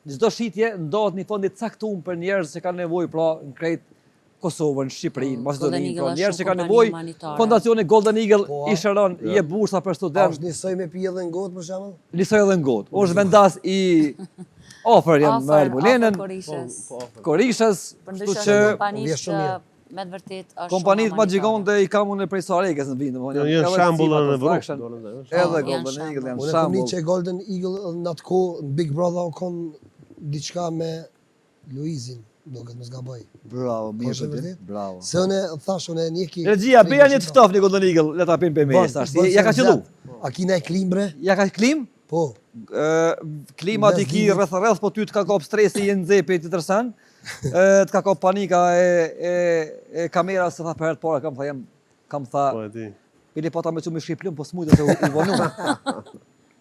çdo shitje ndohet një fondi caktuar për njerëz që kanë nevojë pra në krejt Kosovën, Shqipërinë, Maqedoninë, pra njerëz që kanë nevojë. Fondacioni Golden Eagle i shëron, i jep bursa për studentë, Është njësoj me pije dhe ngotë për shembull? lisoj edhe në gotë. Është vendas i ofër janë me Albulenën, Korishës, Për kështu ndryshe që është Vje kompanisë shumë që mirë. me të vërtet është kompanitë shumë më gjigante i kam unë prej Soarekës në vend, domethënë. Janë shembull në Evropë. Edhe Janë Golden shembull. Eagle janë Unë kam një shembull. që Golden Eagle në atë kohë në Big Brother u kon diçka me Luizin, duket mos gaboj. Bravo, mirë është për ti. vërtet? Bravo. Se unë thash unë njeki. Regjia, beja një të ftoftë një Golden Eagle, le ta pim për me tash. Ja ka qellu. A kina e klimbre? Ja ka klim? Po. Klimat i ki rreth po ty të ka kop stresi i nxepi të tërsan. Të ka kop panika e kameras se tha për herë të parë kam tha Po e di. Pili po ta me që me shqiplum, po s'mujtë se u vonu.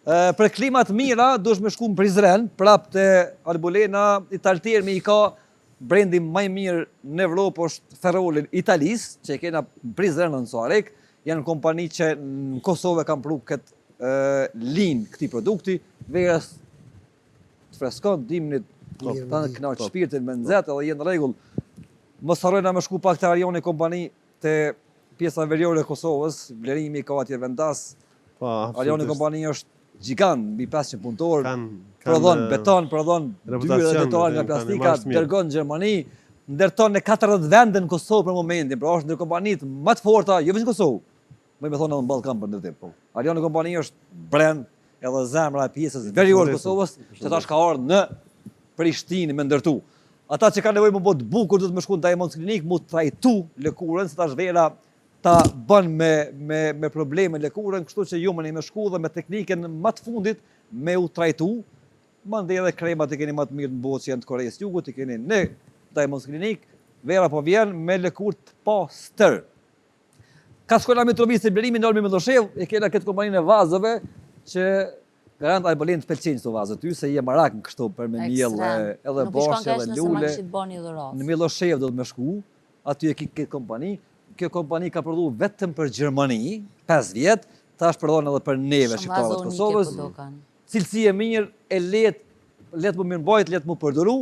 Për klimat mira, dush me shku në Prizren, prap të Albulena, Italtermi i ka brendi maj mirë në Evropë është Ferrolin Italis, që e kena Prizren në Soarek, janë kompani që në Kosovë kanë pru këtë linë këti produkti, verës të freskon, dimnit, ta në knaqë shpirtin me nëzet, edhe jenë regull. Mos harrojna me shku pak të Arioni kompani të pjesa veriore e Kosovës, vlerimi ka atje vendas. Arioni kompani është gjigant, mbi 500 punëtor, prodhon beton, prodhon dyre dhe detonat nga plastika, dërgon në Gjermani, ndërton në 40 vende në Kosovë për momentin, pra është ndër kompanitë më të forta, jo vetëm në Kosovë, më me thonë edhe në Ballkan për ndërtim. Arioni kompani është brand edhe zemra e pjesës veriore të Kosovës, që tash ka ardhur në Prishtinë me ndërtu. Ata që kanë nevojë më bë të bukur do të më shkojnë te Diamond Clinic, mu trajtu lëkurën, se tash vera ta bën me probleme lëkurën, kështu që ju më shku dhe me teknikën më të fundit me u trajtu. Mandej edhe kremat i keni më të mirë në botë që janë të Koreas Jugut, i keni në Diamond Clinic, vera po vjen me lëkurë të pastër. Ka shkojna Mitrovici Blerimi në Olmi Milošev, e kena këtë kompaninë e vazëve që garant Albolin të pëlqejnë këto vazë ty, se je marak në kështu për me miell edhe borshe edhe lule. Në Milošev do të më shku, aty e këtë kompani. Kjo kompani ka prodhu vetëm për Gjermani, 5 vjet, tash prodhon edhe për neve shqiptarët të Kosovës. Cilësi e mirë, e let më mirëmbajt, let më përduru,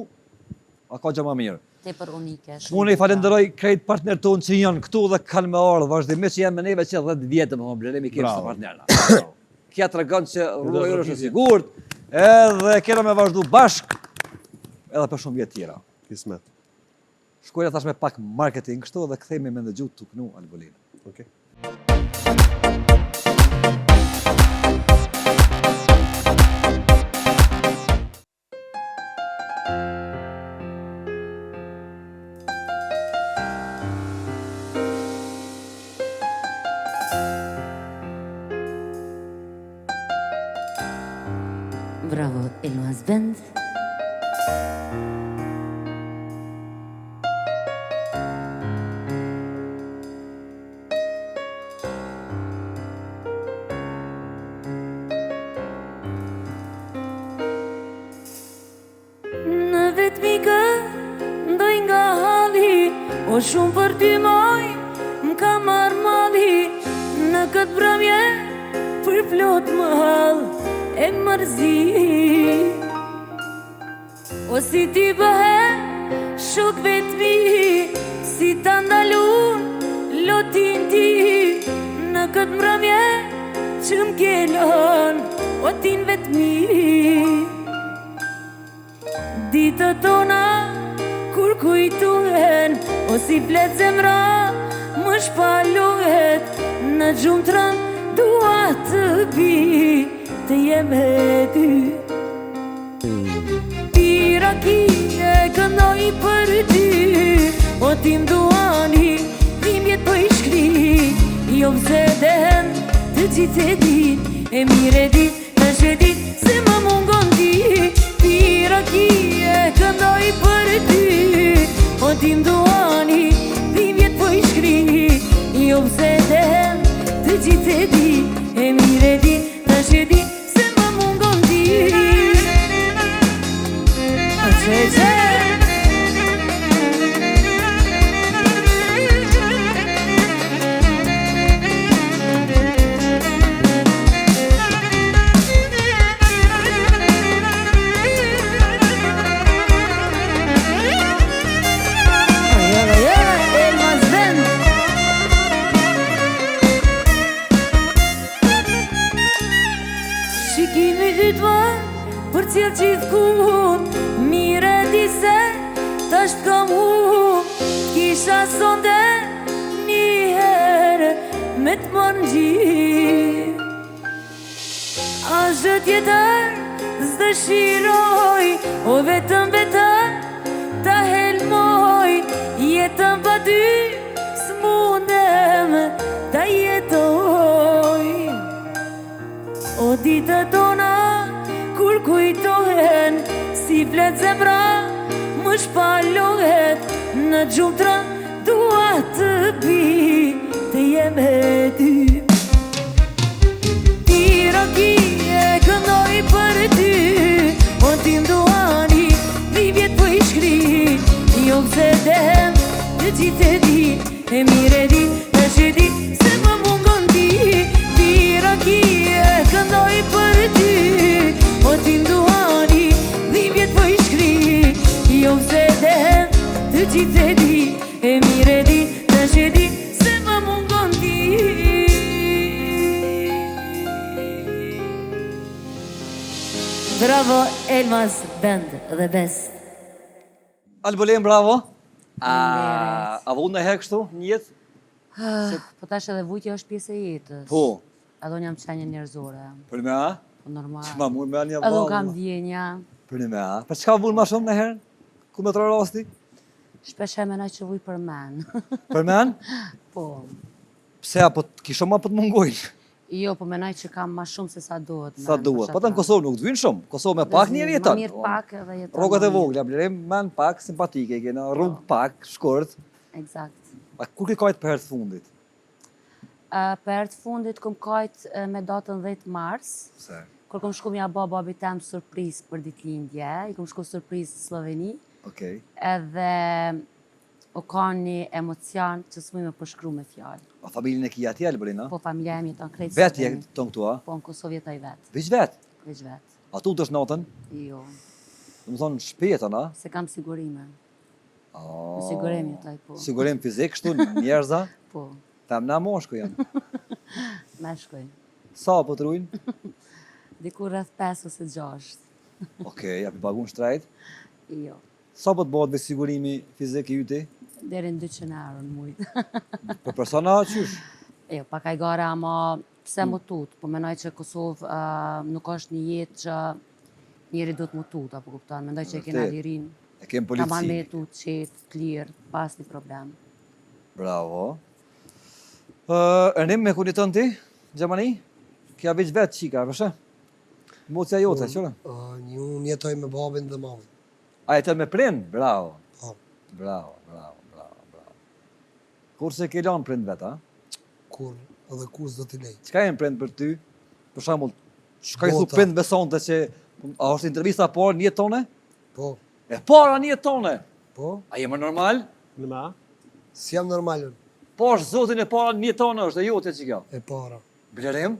a ka gjë më mirë. Tepër unike. Unë i falenderoj krejt partner tonë që janë këtu dhe kanë me ardhur vazhdimisht që janë me neve që 10 vjetë më Blerimi kemi së partnerna. Kja të regon që rruga jërë është e sigurt, edhe kena me vazhdu bashk edhe për shumë vjetë tjera. Kismet. Shkojnë tash me pak marketing kështu dhe kthehemi me ndëgju të knu Albolina. Okej. O shumë për ty moj, m'ka marrë mali, në këtë brëmje, për plot më hall e mërzi. O si ti bëhe, shok vetmi, si ta ndalun, lotin ti, në këtë mbrëmje, që m'kelon, o tin vetmi. Ditët tona, kur kujtuhen, o si flet zemra, më shpalohet, në gjumë tran, dua të bi, të jem e ty. Piraki e këndoj për ty, o tim duani, dhimbjet po i shkri, jo vse dehen të gjithë e din, e mire di, të shedi, se më mungon ti. Piraki e këndoj për ty, o tim duani, dhimbjet po i shkri, jo vse dehen të gjithë e din, e mire di, të shedi, se më mungon ti. Shikimi ytva për cilë gjithë kun, mire di se tash t'kam kisha sonde njëherë me t'mon gjithë. A zhë tjetër s'dëshiroj, o vetëm ta helmoj, jetëm pa ty s'mundem ta jetoj. O ditët tona, kur kujtohen, si flet zemra, më shpalohet, në gjumë tra, dua të bi, të jem e ty. Piraki e këndoj për ty, o tim duani, dhimbjet po i shkri, jo vse dehem, të gjithë e di, e mire di, të shedi, se më mungon ti. Piraki e këndoj për ty, o tim duani, dhimbjet po i shkri, jo vse dehem, të gjithë e di, e mire di, të shedi, se më mungon ti. Bravo Elmas Band, the best. Albolem, bravo. A vu ndonjëherë kështu një jetë? Po tash edhe vujtja është pjesë e jetës. Po. Edhe unë jam qenje njerëzore. Për me a? Po normal. Që ma mund me a një Edhe unë vallë. kam ndjenja. Për me a? Për çka vun ma shumë nëherë? Ku me të rasti? Shpesh e menoj që vuj për men. Për men? Po. Pse apo kisha ma për të mungojnë? Jo, po menoj që kam ma shumë se sa duhet. Sa duhet. Po të në Kosovë nuk të vynë shumë. Kosovë me pak njerë jeton. Më mirë pak edhe jeton. Rrogat e më mirë. vogla, blerim men pak, simpatike, kena rrugë pak, shkurt. Eksakt. A kur ke kajtë për herë të fundit? Për herë të fundit kom kajt me datën 10 mars, Pse? kur kom shku mja babi tem surpriz për ditëlindje, i kom shku surpriz në Sloveni, Okej. edhe o ka një emocion që s'muj me përshkru me fjallë. A familjen e kia atje, Albolina? Po familja e jeton krejtë Vetë Sloveni. jeton këtu, a? Po në Kosovë jetoj vetë, Veç vetë? veç vetë. A tu të është natën? Jo, Dhe më thonë shpetën, a? se kam sigurime. Oh, Në sigurim jetoj, po. Sigurim fizik, kështu njerëza? Po, Tam na moshku janë. me shkoj. Sa po të rujnë? Diku rreth 5 ose 6. Okej, ja pi pagun shtrajt. Jo, Sa po të bëhet me sigurimi fizik i yti? deri në 200 euro në mujtë. Për persona qysh? Jo, pak aj gare, ama pse më tut, po menoj që Kosovë nuk është një jetë që njeri do të më tut, apo kupton, mendoj që e kena Vërtet. lirin, E kem ta ban me polici. jetu të qetë, të lirë, pas një problem. Bravo. Ernim me kuni tënë ti? Gjermani? Kja veç vetë qika, përshë? Mocja jote, qëre? Unë jetoj me babin dhe mamin. A e tërë me prind? Bravo. Po. Bravo. Kurse ke lanë prind vetë, a? Kur edhe kur s'do t'i lej. Qka e në prind për ty? Për shembull, çka i thu Bota. prind besonte që a është intervista parë një jetë tone? Po, E para një jetë tone. po, A jemi normal? Në ma? Si jam normalun, Po është zotin e para në mjetë tonë është, e jote që kjo. e para. Blerim?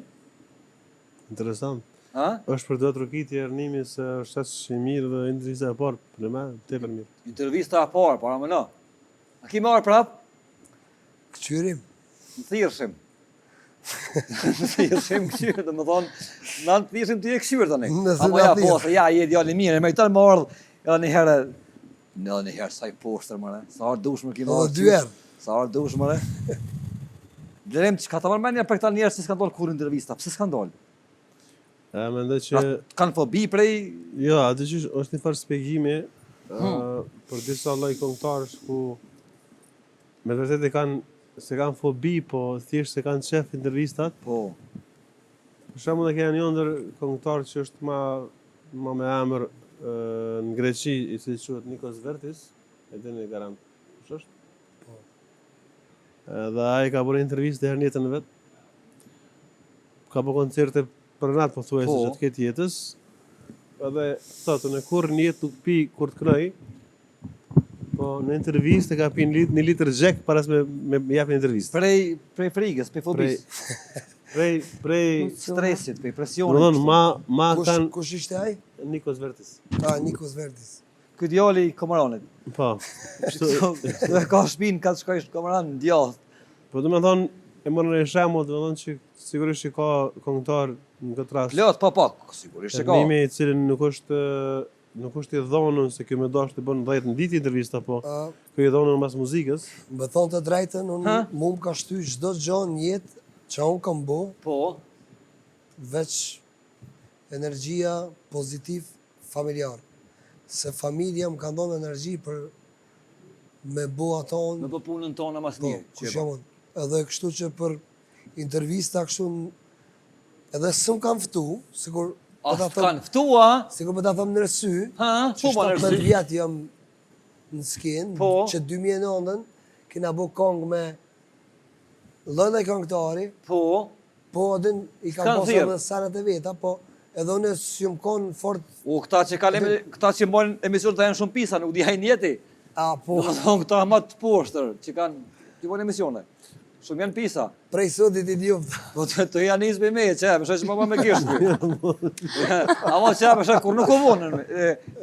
Interesant. Ha? Është për do të rukiti e rënimi se është që i mirë dhe intervista e parë, për me, te për mirë. Intervista e parë, para më në. A ki marrë prap? Këqyrim. Në thirëshim. Në thirëshim këqyrë, dhe më thonë, në në thirëshim të je këqyrë të ne. Nëse Amo na ja thirë. po, se ja, je djali mirë, me këtanë më ardhë, edhe një herë, sa i poshtër mëre, sa arë dush më ki marrë. Edhe 2 herë. Sa arë dush mëre. Blerim, që ka të mërmenja për këta njerë si s'kan dollë kur intervista, pëse s'kan dollë? Mendoj që... Kanë fobi prej... Jo, atë që është një farë spjegimi për disa lloj këngëtarësh ku me të vërtetë se kanë fobi, po thjesht se kanë qef intervistat. Po, Për shembull, ne kemi një ndër këngëtar që është ma me emër në Greqi, i cili quhet Nikos Vertis, e dini garant. Kush është? Po. Dhe ai ka bërë intervistë herë në jetën e vet. Ka bërë koncerte për natë, po thuaj se Po. që të ketë jetës. Edhe thotë, në kur një jetë nuk pi kur të kënoj, po në intervistë ka pi një litër gjek para se me japin intervistë. prej frigës, prej fobis, Prej stresit, prej do presionit. thonë ma kanë Kush ishte ai? Nikos Vertis. Nikos Vertis. Ky djali i Komaranit. Po. Dhe ka shpinë, ka të shkojsh në Komaran, në djath. Po do me thonë, e morën e shembull, do me thonë që sigurisht që ka këngëtar në këtë rast. Plot, po, sigurisht që ka. Rënimi i cili nuk është i dhonën se kjo më dash të bën 10 në ditë intervista, po kjo i dhonën mbas muzikës. Më thonë të drejtën, Ha? mu më ka shty çdo gjë në jetë që unë kam bo, Po, veç energjia pozitiv familjar. Se familja më ka ndonë energji për me bo ato me bë punën tonë mas po, mirë. ku shamon. Edhe kështu që për intervista kështu edhe s'm kam ftu, sigur A të kanë ftua? sigur po ta them në rësy, Ha? që Po, ma 17 nërësi. vjet jam në skin, Po. që 2009 kena bo kong me lloj këngëtari, Po, po i kam S'kan posë thirr. edhe sanat e veta, po edhe unë s'jum kon fort, këta që mbojnë emision të janë shumë pisa, nuk di hajnë jeti. po, Do më thonë këta ma të poshtër, që kanë, që bojnë emisione. Shumë janë pisa. prej sotit i djuft. Po të janë nisë me me, që më shë që më me kishtë. Ama që më shë, kur nuk u vonë,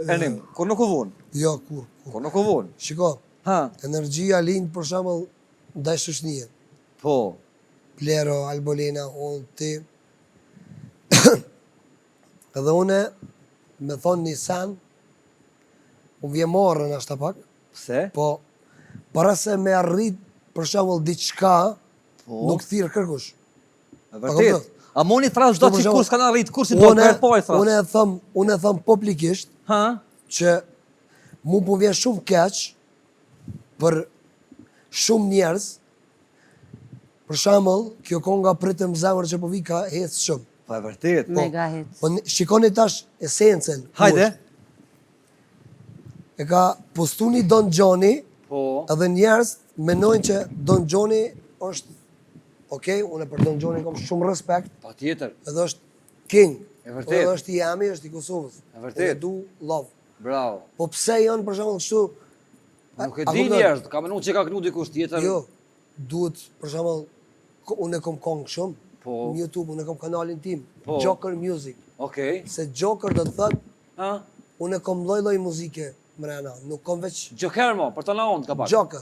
Ernim, kur nuk u vonë, Jo, kur. kur nuk u vonë. Shiko, Ha, energjia lind për shembull ndaj shoqënie. po, Plero, Albolina, unë, ti. Edhe une, me thonë një sen, unë vje morën ashta pak, pse? po, para se me arrit, për shembull, diçka, Po. nuk thirr kërkush. E vërtet. A moni thrash do Për që shembull, kur s'kanë arrit, kur si do të po e thrash. Unë e them publikisht, Ha? që mu po vjen shumë keq për shumë njerëz. Për shembull, kjo konga pritëm zemër që po vi ka hec shumë. Po e vërtet. Mega hit. Po shikoni tash esencën. ku Hajde. është. E ka postu një Don Gjoni, Po, edhe njerëz menojnë që Don Gjoni është, okej, unë për Don Gjoni kam shumë respekt, pa tjetër. edhe është king. E vërtet. Edhe është i jami, është i Kosovës. E vërtet. Unë du love. Bravo. Po pse janë për shembull kështu? Nuk e a di kupton? njerëz, ka menu që ka knu dikush tjetër. Jo, duhet për shembull unë kam kong shumë Po. në YouTube, unë kam kanalin tim, Po. Joker Music. Okej. Se Joker do të thotë Ha? unë kam lloj-lloj muzike mrena, nuk kam veç Joker mo, për të na on ka pak. Joker.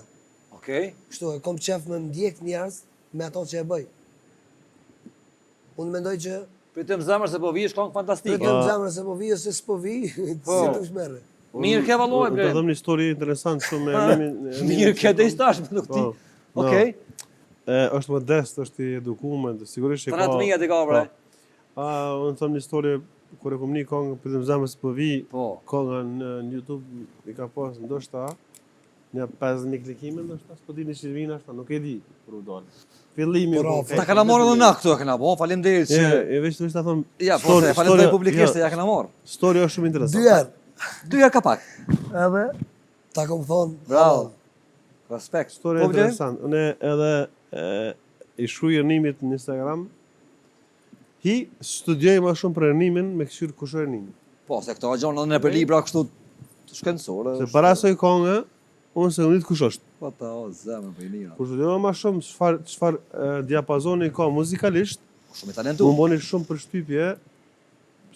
Okej. Kështu e kam qef me ndjek njerëz me ato që e bëj. Unë mendoj që Pritëm zemër se po vi është këngë fantastike. pritëm zemrën se po vi ose s'po vi, si të shmerre. Mirë ke valloj Do bre. të them një histori interesante shumë me Ha? Ernimin. Mirë ke dhe ishtash, nuk ti. Po. Okej. Është modest, është i edukuar, sigurisht që ka. 13.000 e ka bre. Po. Unë them një histori kur e kom një kongë pritëm zemrës po vi. Po. Konga në YouTube i ka pas ndoshta një 50.000 klikime, ndoshta s'po dini që vjen ashta, nuk e di kur u dal. Fillimi Po, u Ta kana marrë edhe na këtu e kena bo, faleminderit që... E veç ta them. Ja, po se falenderoj publikisht se ja kena marrë. Storia është shumë Dy interesante. herë. 2 herë ka pak. Edhe ta kam thonë. Bravo. Respekt. Storia Po, vlerë? interesante. Unë edhe i shkruaj Ernimit në Instagram. Studioj më shumë për Ernimin me këshir kush është Ernimi. Po, se këto gjonë në për libra kështu të shkencore. Se para asoj konge, unë se unë ditë kush është. Po ta o zemë për një. Kur studioha më shumë çfarë diapazoni ka muzikalisht, Shumë i më talentuar. bëni shumë përshtypje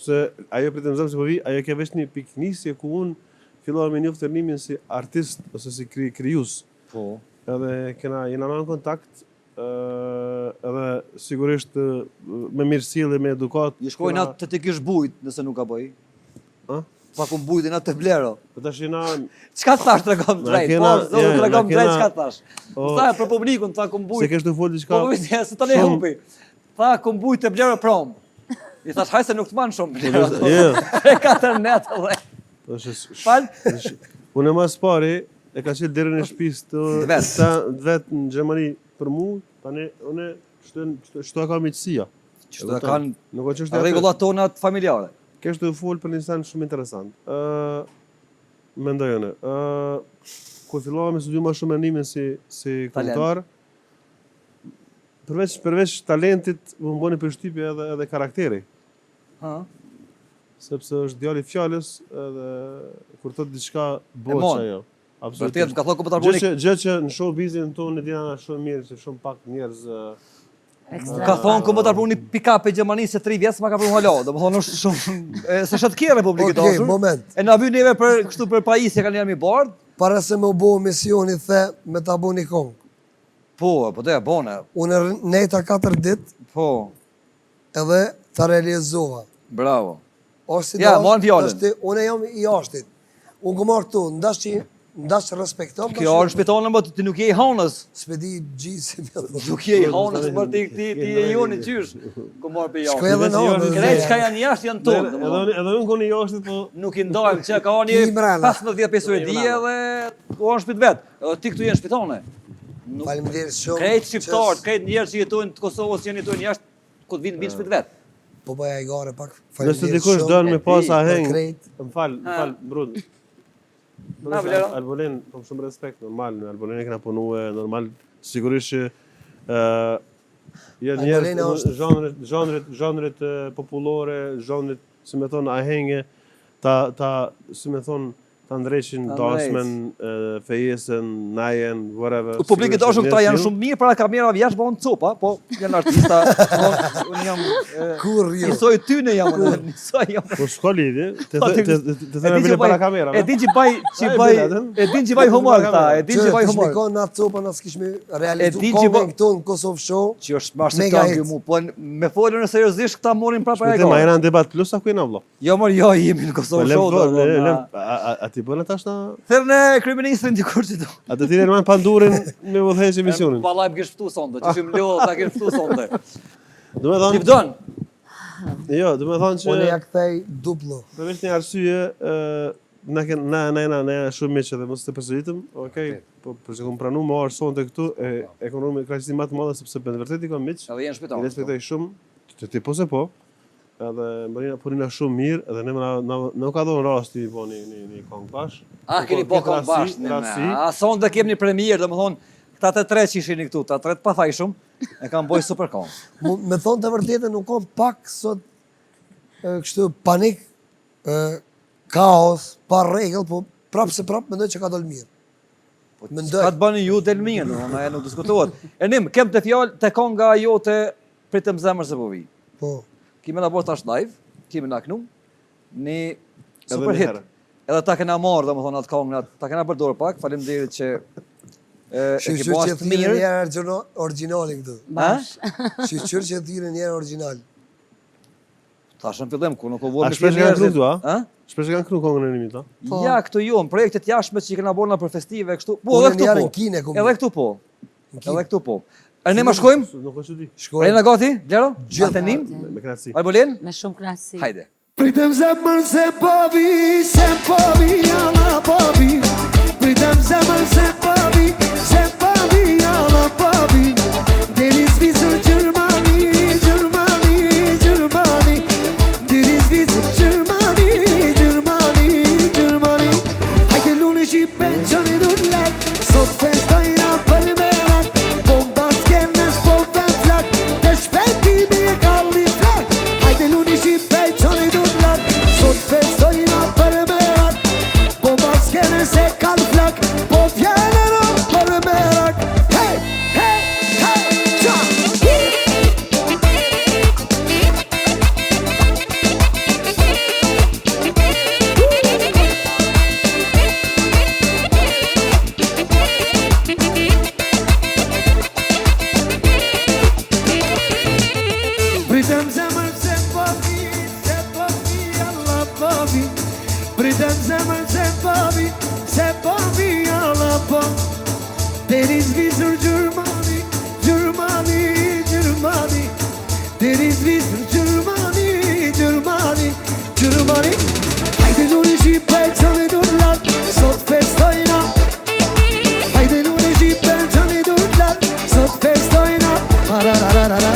se ajo pritem zëm se po vi, ajo ka vesh një piknisje ku unë fillova me njoftë Ernimin si artist ose si krijues. Po. Edhe jena në kontakt, edhe sigurisht me mirësjellje, me edukat. I shkojnë atë të ti kish bujt, nëse nuk ka bëj. A? Pa ku bujtin atë të blero. Po tash jena Çka thash tregom drejt? Po, kena- zonë ja, tregom na drejt kena- çka thash. O, Tha për publikun, tha ku se bujt. kesh të fol diçka. Po vjen se tani shumë- humbi. Tha ku bujt të blero prom. I thash haj se nuk të man shumë blero. Jo. E katër net edhe. Fal. Unë mas pari e ka qenë deri në shtëpisë të vet në Gjermani për mua, tani unë shto ka miqësia. Çdo kanë Nuk ka çështje. rregullat tona familjare. Kesh të fol për një insan shumë interesant. Mendoj unë. Kur fillova me studiu më shumë Ernimin si Talent. këngëtar, përveç talentit, më bëni përshtypje edhe karakteri. Ha. Sepse është djali i fjalës edhe kur thot diçka mon. bëhet ajo. Vërtet, më ka thënë kombëtar Gjë që në showbizin tonë e dina shumë mirë, se shumë pak njerëz Ka thonë kombëtar puni pick-up e Gjermanisë se 3 vjet s'ma ka prunë halo. Domethënë është shumë se shet kje Republikë Okej, dashur. moment. E na vjen neve për kështu për pajisje kanë jam i bardh. Para se me u bo misioni the me ta bo një kongë. Po te bone. Unë nejta 4 ditë Po. edhe ta realizova. Bravo. Ose Ja, morën fjalën. Unë jam i jashtit. Unë ku marr këtu, ndash respektom. Kjo është shpitonë më ti nuk je i hanës. S'pedi gjisi me dhe. Nuk je i hanës më ti je joni qysh. Ku marr për Shkoj jashtë. edhe në onë. Krejt çka janë jashtë janë tonë. domethënë. Edhe unë koni jashtit, po Nuk i ndajmë që ka oni Ki mrena. 15 pesuedi edhe ku është shpit vet. Edhe ti këtu je në shpitone. Faleminderit shumë. Krejt shqiptarët, krejt njerëz që jetojnë të Kosovës që jetojnë jashtë ku vinë shpit vet. Po bëja i gare pak. nëse Faleminderit dikush shumë. don me pas Për aheng, krejt. më fal, Brud. Na, Vlero. Albolin, po shumë respekt, normal, në Albolin e kena punue, normal, sigurisht që janë Albolin njerëz zhanret popullore, zhanret, si me thonë, ahenge, si me thonë, ta ndreqin Ta dasmen, fejesën, najen, whatever. Publikët dashur këta janë shumë mirë para kamerave jashtë bëhen copa, po janë artista. Unë jam Kur jo. njësoj tyne jam, njësoj jam. Po s'ka lidhje, të Po, thënë bile para kamerave. E din që baj humor këta, e din që baj humor. Shmikon në atë copa nësë kishme E realizu di që kongën këtu në Kosovë Show. Që është marrë se Mega kanë hit. mu, po me folën e seriozisht këta morin prapë e Shpëtim, ma ka. jena në debat plus, a ku jena vlo? Jo mor, jo jemi në Po Kosovë lem, show. a ti bënë tash na... Thërë në kriministrin dikur që do. A të tire në manë pandurin me vëdhejq emisionin. Vallaj më kishë ftu sonde, që shumë lodhë ta kishë ftu sonde. Do me Ti thonë, vdon. jo, do me thonë që Unë ja kthej duplo. përveç një arsye, na jena shumë miqë dhe mos të përsëritëm, okej, po për që kom pranu më arë sonde këtu, e kom në krajqësi matë madhe, sepse për në vërtet i kom miqë, Edhe jenë i shpitanë. respektoj shumë, të ti po se po, edhe më punina shumë mirë, edhe ne më ka dhonë rasti i po një kongë bash. Keni po kanë bashkë në me. Sonde kem një premier, dhe më thonë, këta të tre që ishin këtu, ta tre të pafajshëm, e kam boj super kongë. Me thonë të vërtetë nuk kom pak sot kështu panik, kaos, pa rregull, po prapë se prapë mendoj që ka dalë mirë. Mendoj. Ka të bëni ju del mirë, domethënë ajo nuk diskutohet. Enim, kem të fjalë te konga jote pritëm zemër se po vi. Po. Kemi na bërë tash live, kemi na knu. Një super një hit. herë. Edhe ta kena marrë domethënë atë kongë, ta kena bërë dorë pak. Faleminderit që e ke Shqyr që bërë thirë mirë. njerë originalin këtu. Ha? Shqyr që thirë njerë original. Tash në fillim ku nuk u A vëmë shpesh kanë kru këtu, a? Ha? Shpesh kanë kru kongën e një mita? Ja, këtu jo, në projektet jashtme që i kena bërë na për festive kështu. Po, Unë edhe këtu njerë po. në Kine ku Edhe këtu po. Kine. Edhe këtu po. E ne ma shkojmë? Nuk është di. Shkoj. Rejna gati? Gjero? Gjithë. Atenim? Me knatësi. Albolin? Me shumë krasi. Hajde. Pritem zemër se povi, jana povi. Pritem zemër se povi, jana povi. Deri zvizër Gjermani, Gjermani, Gjermani. Deri zvizër Gjermani, Gjermani, Gjermani. Hajde luni Shqipe qëni dullet, sot festojna për merat. Po baskenes, po veflat, të shpetimi e kalli flak. Hajde luni Shqipe qëni dullet, sot festojna për merat. Po baskenes e kalli flak, po vjenero për po deri Zvicër, Gjermani, Gjermani, Gjermani, deri Zvicër, Gjermani, Gjermani, Gjermani. Hajde luni Shqipe, qëni durlat, sot festojna. Hajde luni Shqipe, qëni durlat, sot festojna. Pararararara.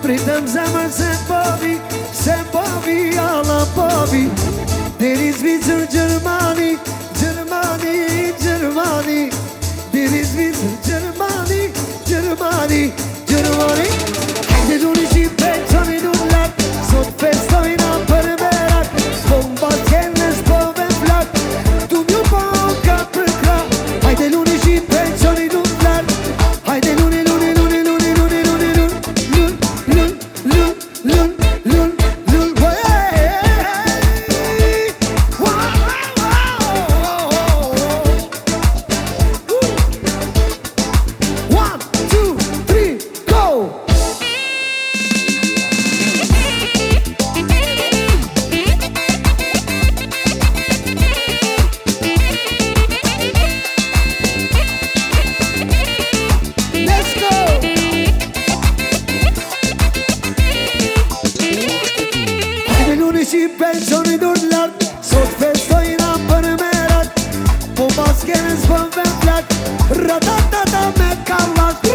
Pritëm zemër se povi, alla povi. Deri Zvicër, Gjermani, Gjermani, Gjermani, deri Zvicër, Gjermani, Gjermani, Gjermani. Hajde luni Shqipe, qëni durlat, sot festojna për merat. Bomba t'jenës po ven flak, tu mju po ka për kra. Hajde luni Shqipe, qëni durlat, hajde luni, luni, luni, luni, luni, luni, luni, luni, luni, luni, luni, luni, One, two, three, go! Let's go! Hajde luni Shqipe, qoni durlat, sot festojna për merat. Po baskenës për ven flak, ratatata me kallat.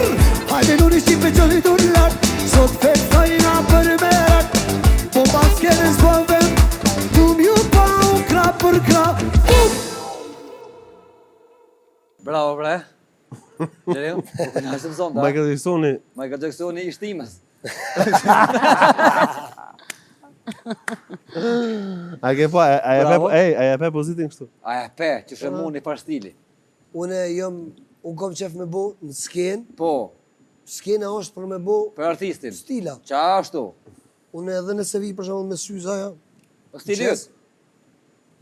Hajde luni Shqipe, qoni durlat, sot festojna për merat. Po baskenës për ven, tu mju pa u krap për krap. Bravo, bre. Gjerim, po në hashtë mëson, da. Michael Jacksoni, Michael Jacksoni i shtimës. a ke po, a e pe pozitin kështu? A e pe, që shëmu një par stili. Unë kom qef me bo në skenë, Po, skena është për me bo për artistin. stila. Qa ashtu? Unë edhe nëse vi për shembull me sy zaja, Po stili jëtë.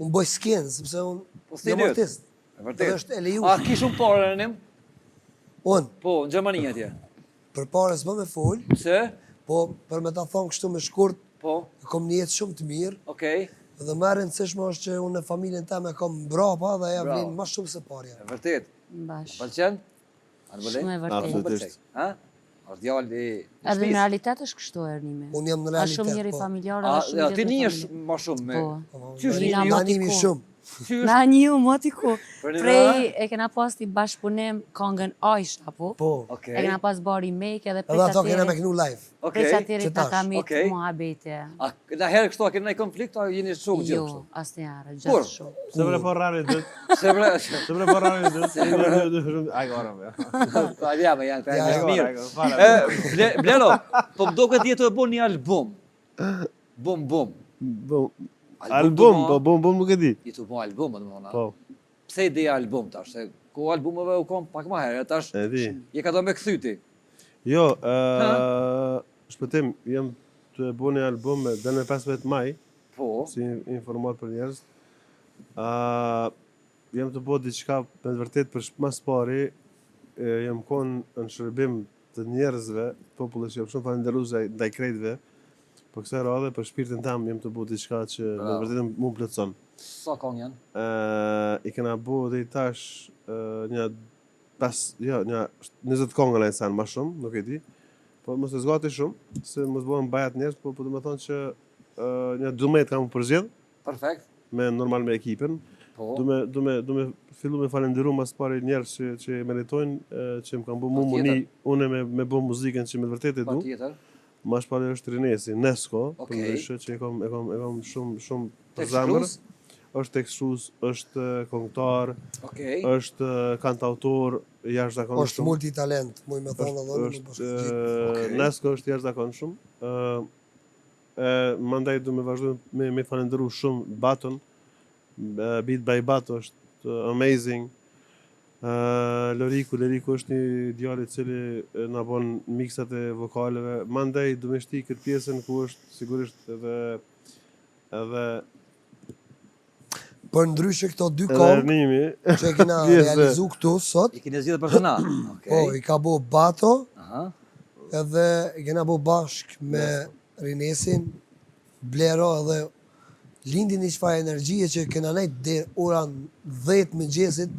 unë boj skenë, sepse unë Po stili jam jëtë. artist. E Dhe vërtet. është e leju. A ki shumë parë në nim? Unë, Po, në Gjermani atje. për pare s'bë me fol, Se? po për me ta thonë kështu me shkurt, Po, kom një jetë shumë të mirë, okej. dhe më e rëndësishme është që unë në familjen time kom mbrapa dhe ja Bravo. vlen më shumë se parja. E vërtet. Bash. Pëlqen? Arbële? Shumë e vërtet. Absolutisht. Ha? Është djallë i Edhe në shtëpisë. realitet është kështu Ernime. Unë jam në A realitet, shumë njëri po. familjar, A, a shumë ja, njëri ti një familjar. është ma shumë me... Po. Qysh Jina një moti Animi ku. shumë. Qysh? Na një moti ku. Për një Prej e kena pas t'i bashkëpunim këngën Aisha, po. Po. Okej. E kena pas bari make edhe Edhe ato kena me kënu live. Okej. prej qaterit që na tash. kamit Okej. muhabete. A këna herë kështu, a kena një konflikt, a jeni shumë gjë Jo, kështu? asë njërë, Kur? gjithë shumë. Se bre po rari dytë, Se bre, se bre po rari dytë. Aj gora me. pa vja me janë, Ja, janë ja, mirë. fare. Blero, po më do këtë jetë e bo një album. Bum. Album, po bum nuk e di. Jetë u bo album, dhe më thona. Po, Pse ideja album tash, se ku albumeve u kom pak ma herë, tash e di. je ka do me këthyti. Jo, shpëtim, jam të bo një album dhe në 15 maj, Po, si informat për njerëz. Jam të bo diçka me të vërtet për mas pari, jam konë në shërbim të njerëzve, popullit që jam shumë falenderues ndaj krejtëve, për kësaj radhe për shpirtin tam jam të bo diçka që me Bravo. vërtet mu plotson. sa kong janë? I kena bo dhe i tash një 20 kongë në e sanë ma shumë, nuk e di. Po mos e zgati shumë, se mos bëhen bajat njerëz, po do të thonë që një 12 kam përzgjedh Perfekt. normal me ekipin. Po. Du me fillu me falenderu mas pari njerëz që meritojnë, që më kanë bë mu muni, une me bë muzikën që me të vërtet e du. Patjetër. Mas pari është Rinesi, Nesko, Okej. përndryshe që e kam shumë për Tekst zamër. shrus? Është tekstus, është këngëtar, Okej. është kantautor jashtëzakonshëm. është multitalent, muj me thonë edhe nuk Është bashkë gjithë. Okej. Nesko është jashtëzakonshëm. Mandaj du me vazhdu me falenderu shumë Baton. Beat by Bato është amazing. Loriku është një djalë i cili na bën miksat e vokaleve. Mandaj du me shti këtë pjesën ku është sigurisht edhe Për ndryshe këto dy edhe kongë Ernimi. që e kena Pjesë. realizu këtu sot, I keni zgjedhur persona. po, Okej. i ka bo Bato, Aha. edhe i kena bo bashk me Rinesin, Blero edhe lindi një çfarë energjie që kena nejt deri orën 10 mëngjesit,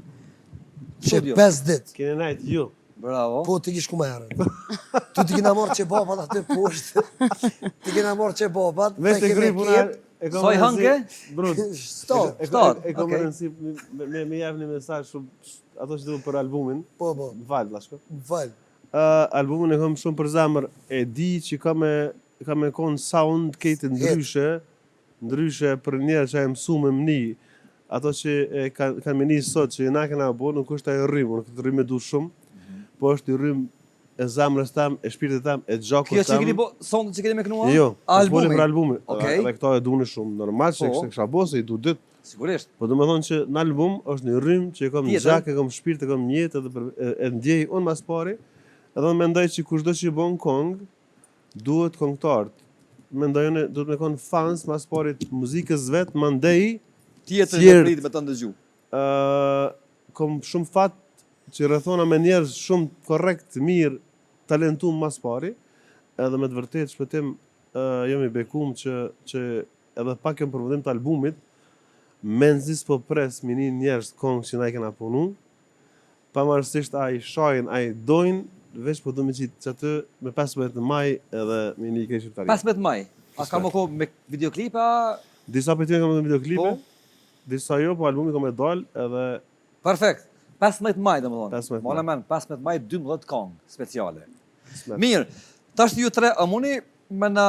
që Studio. 5 ditë. Keni najt ju. Bravo. Po ti kish ku më herën. Tu ti kena marrë çebapat aty poshtë. Ti kena marrë çebapat. Vesh të gri puna e kam Soj hanke? Brut. Stop. Shtat, E kam okej. rëndësi me javë një mesazh shumë ato që duhet për albumin. Po, po, Val, bashkë. val. Albumin e kam shumë për zemër. E di që ka me kon sound këtë ndryshe për njerë që e mësu me mëni. Ato që kanë meni sot që na kena bo, nuk është ajo rrim, unë këtë rrim e du shumë, po është i rrim e zamrës tam, e shpirtit tam, e gjakut Kjo që tam. keni bo, sondet që keni me kënua? Jo, Albumi? për albumin. Okej. Dhe këto e duni shumë, normal që Po. e kisha bo, se i du dytë. Sigurisht. Po do me thonë që në album është një rrim që e kam Tjetër. gjak, e kam shpirt, e kam njetë e ndjej unë mas pari, edhe mendoj që kushdo që i bon kong, duhet kongtartë. Mendoj unë duhet me konë fans mas pari të muzikës vetë, mandej Tjetër Tjertë. në prit me të ndëgju. kom shumë fat që rrethona me njerëz shumë korrekt, mirë, talentum mas pari, edhe me të vërtet shpëtim jam i bekum që edhe pak kem përfundim të albumit, menzis po pres mini njerëz kongë që na i kena punu, pamarësisht a i shajnë, a i dojnë, veç po du me qitë që aty me 15 maj edhe mini i kej shqiptari. 15 maj. A ka më kohë me videoklipa? Disa për tyre kam edhe videoklipe, Po. disa jo, po albumi kam e dal edhe Perfekt. 15 maj, dhe më thonë. 15 maj. Mona men, 15 maj, 12 kongë speciale. Smet. Mirë, tash ju tre, a muni me në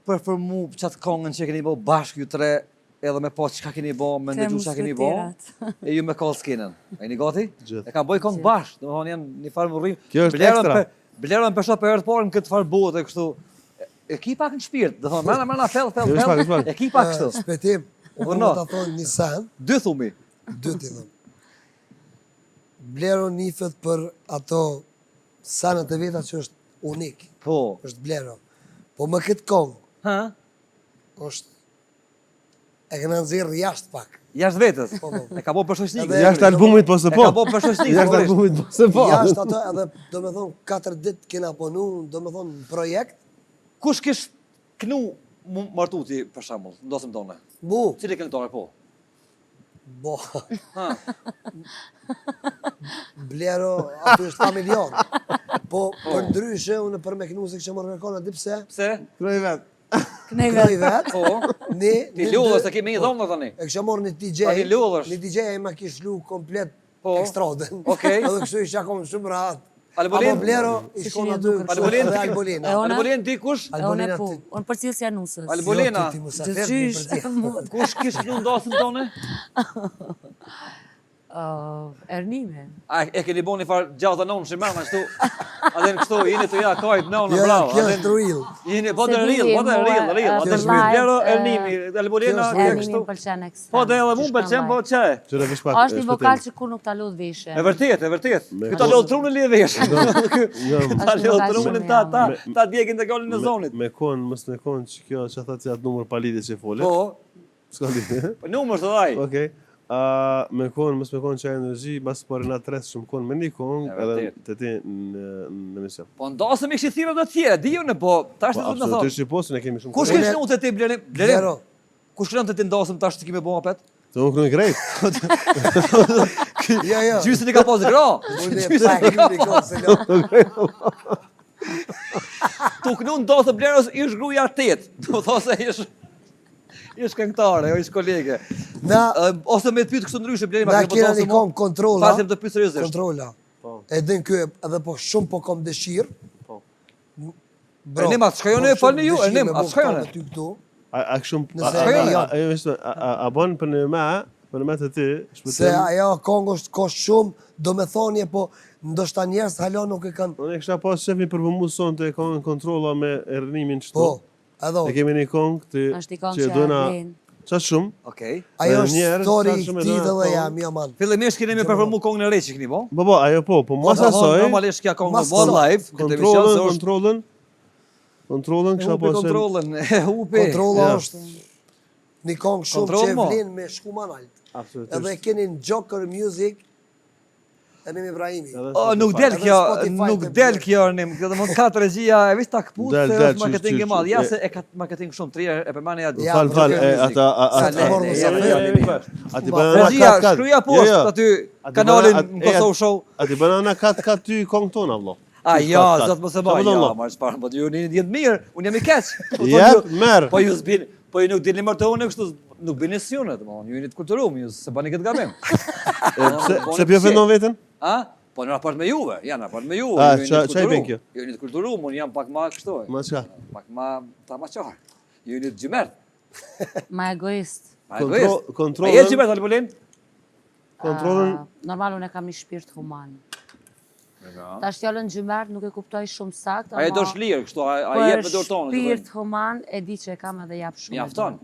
përformu qatë kongën që keni bo bashkë ju tre, edhe me po çka keni bo, me ndëgju çka keni bo, e ju me call skinën. E një gati? Gjithë. E ka boj kongë bashkë, dhe më thonë janë një farë më rrim. Kjo është ekstra. Blerën për shop e herë të parë në këtë farë buhet e kështu. Ekipa në shpirt, dhe thonë, mena, fell, Jo, shpak. ekipa kështu. Shpetim, unë Urno. të thonë një sen, Dy thumi. dy t'i thëmë. Blero nifet për ato sanët e veta që është unik, Po. është Blero. Po më këtë kongë, Ha? është e këna nëzirë jashtë pak. Jashtë vetës. Po, po. E ka bo për shoqnik. Edhe- Jashtë albumit po se E po. ka bo për shoqnik. Jashtë sigurisht. albumit po se po. Jashtë ato edhe, do me thonë, 4 ditë kena punu, do me thonë, projekt, Kush kish knu martu ti, për shembull, ndosëm tonë? mu, Cili këngëtare po? bo, Ha. Blero, aty është familjon. Po, për ndryshe, unë për me kënu se kështë marrë kërkona, di pse, Pse? Kroj vetë. kënoj vetë, Po. ne, Ti lullës, e kemi një dhomë tani. e kështë marrë një DJ, Pa ti lullësh. një DJ e ma kish lu komplet Po. ekstraden. Okej. Edhe kështu isha kom shumë rahat. Albolin? Apo Blero, i shkon aty, Albolin? dhe Albolina. E ona? Albolin ti kush? E unë Albolina po, ti. unë për cilës janë nusës. Albolina. Jo, ti musafir, Gjithçysh. një për ti. Kush kish knu ndosëm tonë? Ernime. A e keni bo një farë gjatë dhe nonë shimana, kështu. Adhen kështu, jeni të ja kajt nonë, Jo, bravo. kjo adhen- është real. Jeni, po Se të di, real, po të mua, real. për Adhen live, shpirë, Blero, Ernimi, Albolina, Kjo është kjo real. kështu. Ernimi më pëlqen ekstrem. Po dhe edhe mu që pëlqen, shkon po live. që? Qëre vish pak. Është një vokal që kur nuk ta lodh veshe. E vërtet, e vërtet. Me Këta po- lodhë trunë li e vesh. Ta Është lodhë vokal trunin shumë ta djegin të golin në zonit. Me kon, mos me kon që kjo që tha që atë numër pa lidhje që fole. Po, S'ka lidhje. numër të dhaj. Okej. Me kon, mos me kon që energji, bas për na tres shumë kon me një kong, E edhe vërtet. të ti në emision. Po ndosëm i këshithira dhe tjera, di ju në po, tash Po, të të me thonë. absolutisht që posë, ne kemi shumë Kush kong. kish në të ti blerim? Blero, Kush kërën të ti ndosëm tash të kime bo apet? Të unë kënë krejt. jo, jo. Gjysin i ka posë gra. Unë e Gjysin pa i ka hyrë një kohë se lo. Tu kënu në do të Blerës ish gruja 8. Do thot se ish këngëtare, ish kolege. Ose me të pyet kështu ndryshe Bleri, Na kena një kong kontrola. Fasim të pyet seriozisht. Kontrola. E din ky edhe po shumë po kam dëshirë. Ernim, atë shkajone e falni ju, Ernim, atë shkajone. A këshum... Nëse A bon për në me të ti, se ajo kong është kosh shumë, do me thonje, po ndoshta njerëz hala nuk e kanë. Unë e kësha pas shefi për vëmu sonte kongën kontrola me Ernimin qëto. Po, edhe E kemi një kongë Është i kongë që që dojna vlen. qa shumë. Okej. ajo Edhe është njerëz, story sa shumë e këtij do dhe na jam, man. Fillimisht keni me performu kongën e re që keni, po? Po, ajo po mas asoj, Normalisht kja kongë Mas bo asoj. live, këtë emision se është kontrolën kësha hupi pas kontrolën, hupi. Kontrolla Ja. është një kong shumë Kontroll, që e mo. vlen me shku manalt. Edhe absolutisht. keni në Joker Music, Ernim Ibrahimi. Nuk del Edhe kjo, Spotify nuk të del blerë. kjo Ernim, kjo dhe mund ka të regjia e vist ta këput, Del, se del, është marketing qysh, i madh. Ja qysh, se e ka marketing shumë, të e përmani atë. Ja, Fal, ata... Ati bëna na Regjia, kat, shkruja poshtë aty kanalin në Kosovë Show. Ati bëna na kat ty kongë tonë, Allah. A ja, kat. zot mos e Qa bëj. më do, Ja, Allah? ma çfarë, po ju jeni jetë mirë, unë jam i keq. Jep, merë. Po ju s'bin, po ju nuk dini më të unë kështu, nuk bini si unë, domethënë, ju jeni të kulturuar, ju se bani këtë gabim. Pse pjo fendon veten? A? Po në raport me juve, janë në raport me juve. A, ju jeni qa të i bën kulturuar. kjo? Ju jeni të kulturuar, unë jam pak ma kështu. Ma qa? Pak ma ta ma qarë. Ju jeni të gjymert. Ma egoist. Ma egoist. Kontrollën- A je gjymert, Albolin? Kontrolën... Normal unë e kam një shpirt human. Tash fjallën gjymert nuk e kuptoj shumë sakt, A je do shlirë, kështu, a jep me dorë tonë. Për shpirt human e di që e kam edhe jap shumë. Mjafton.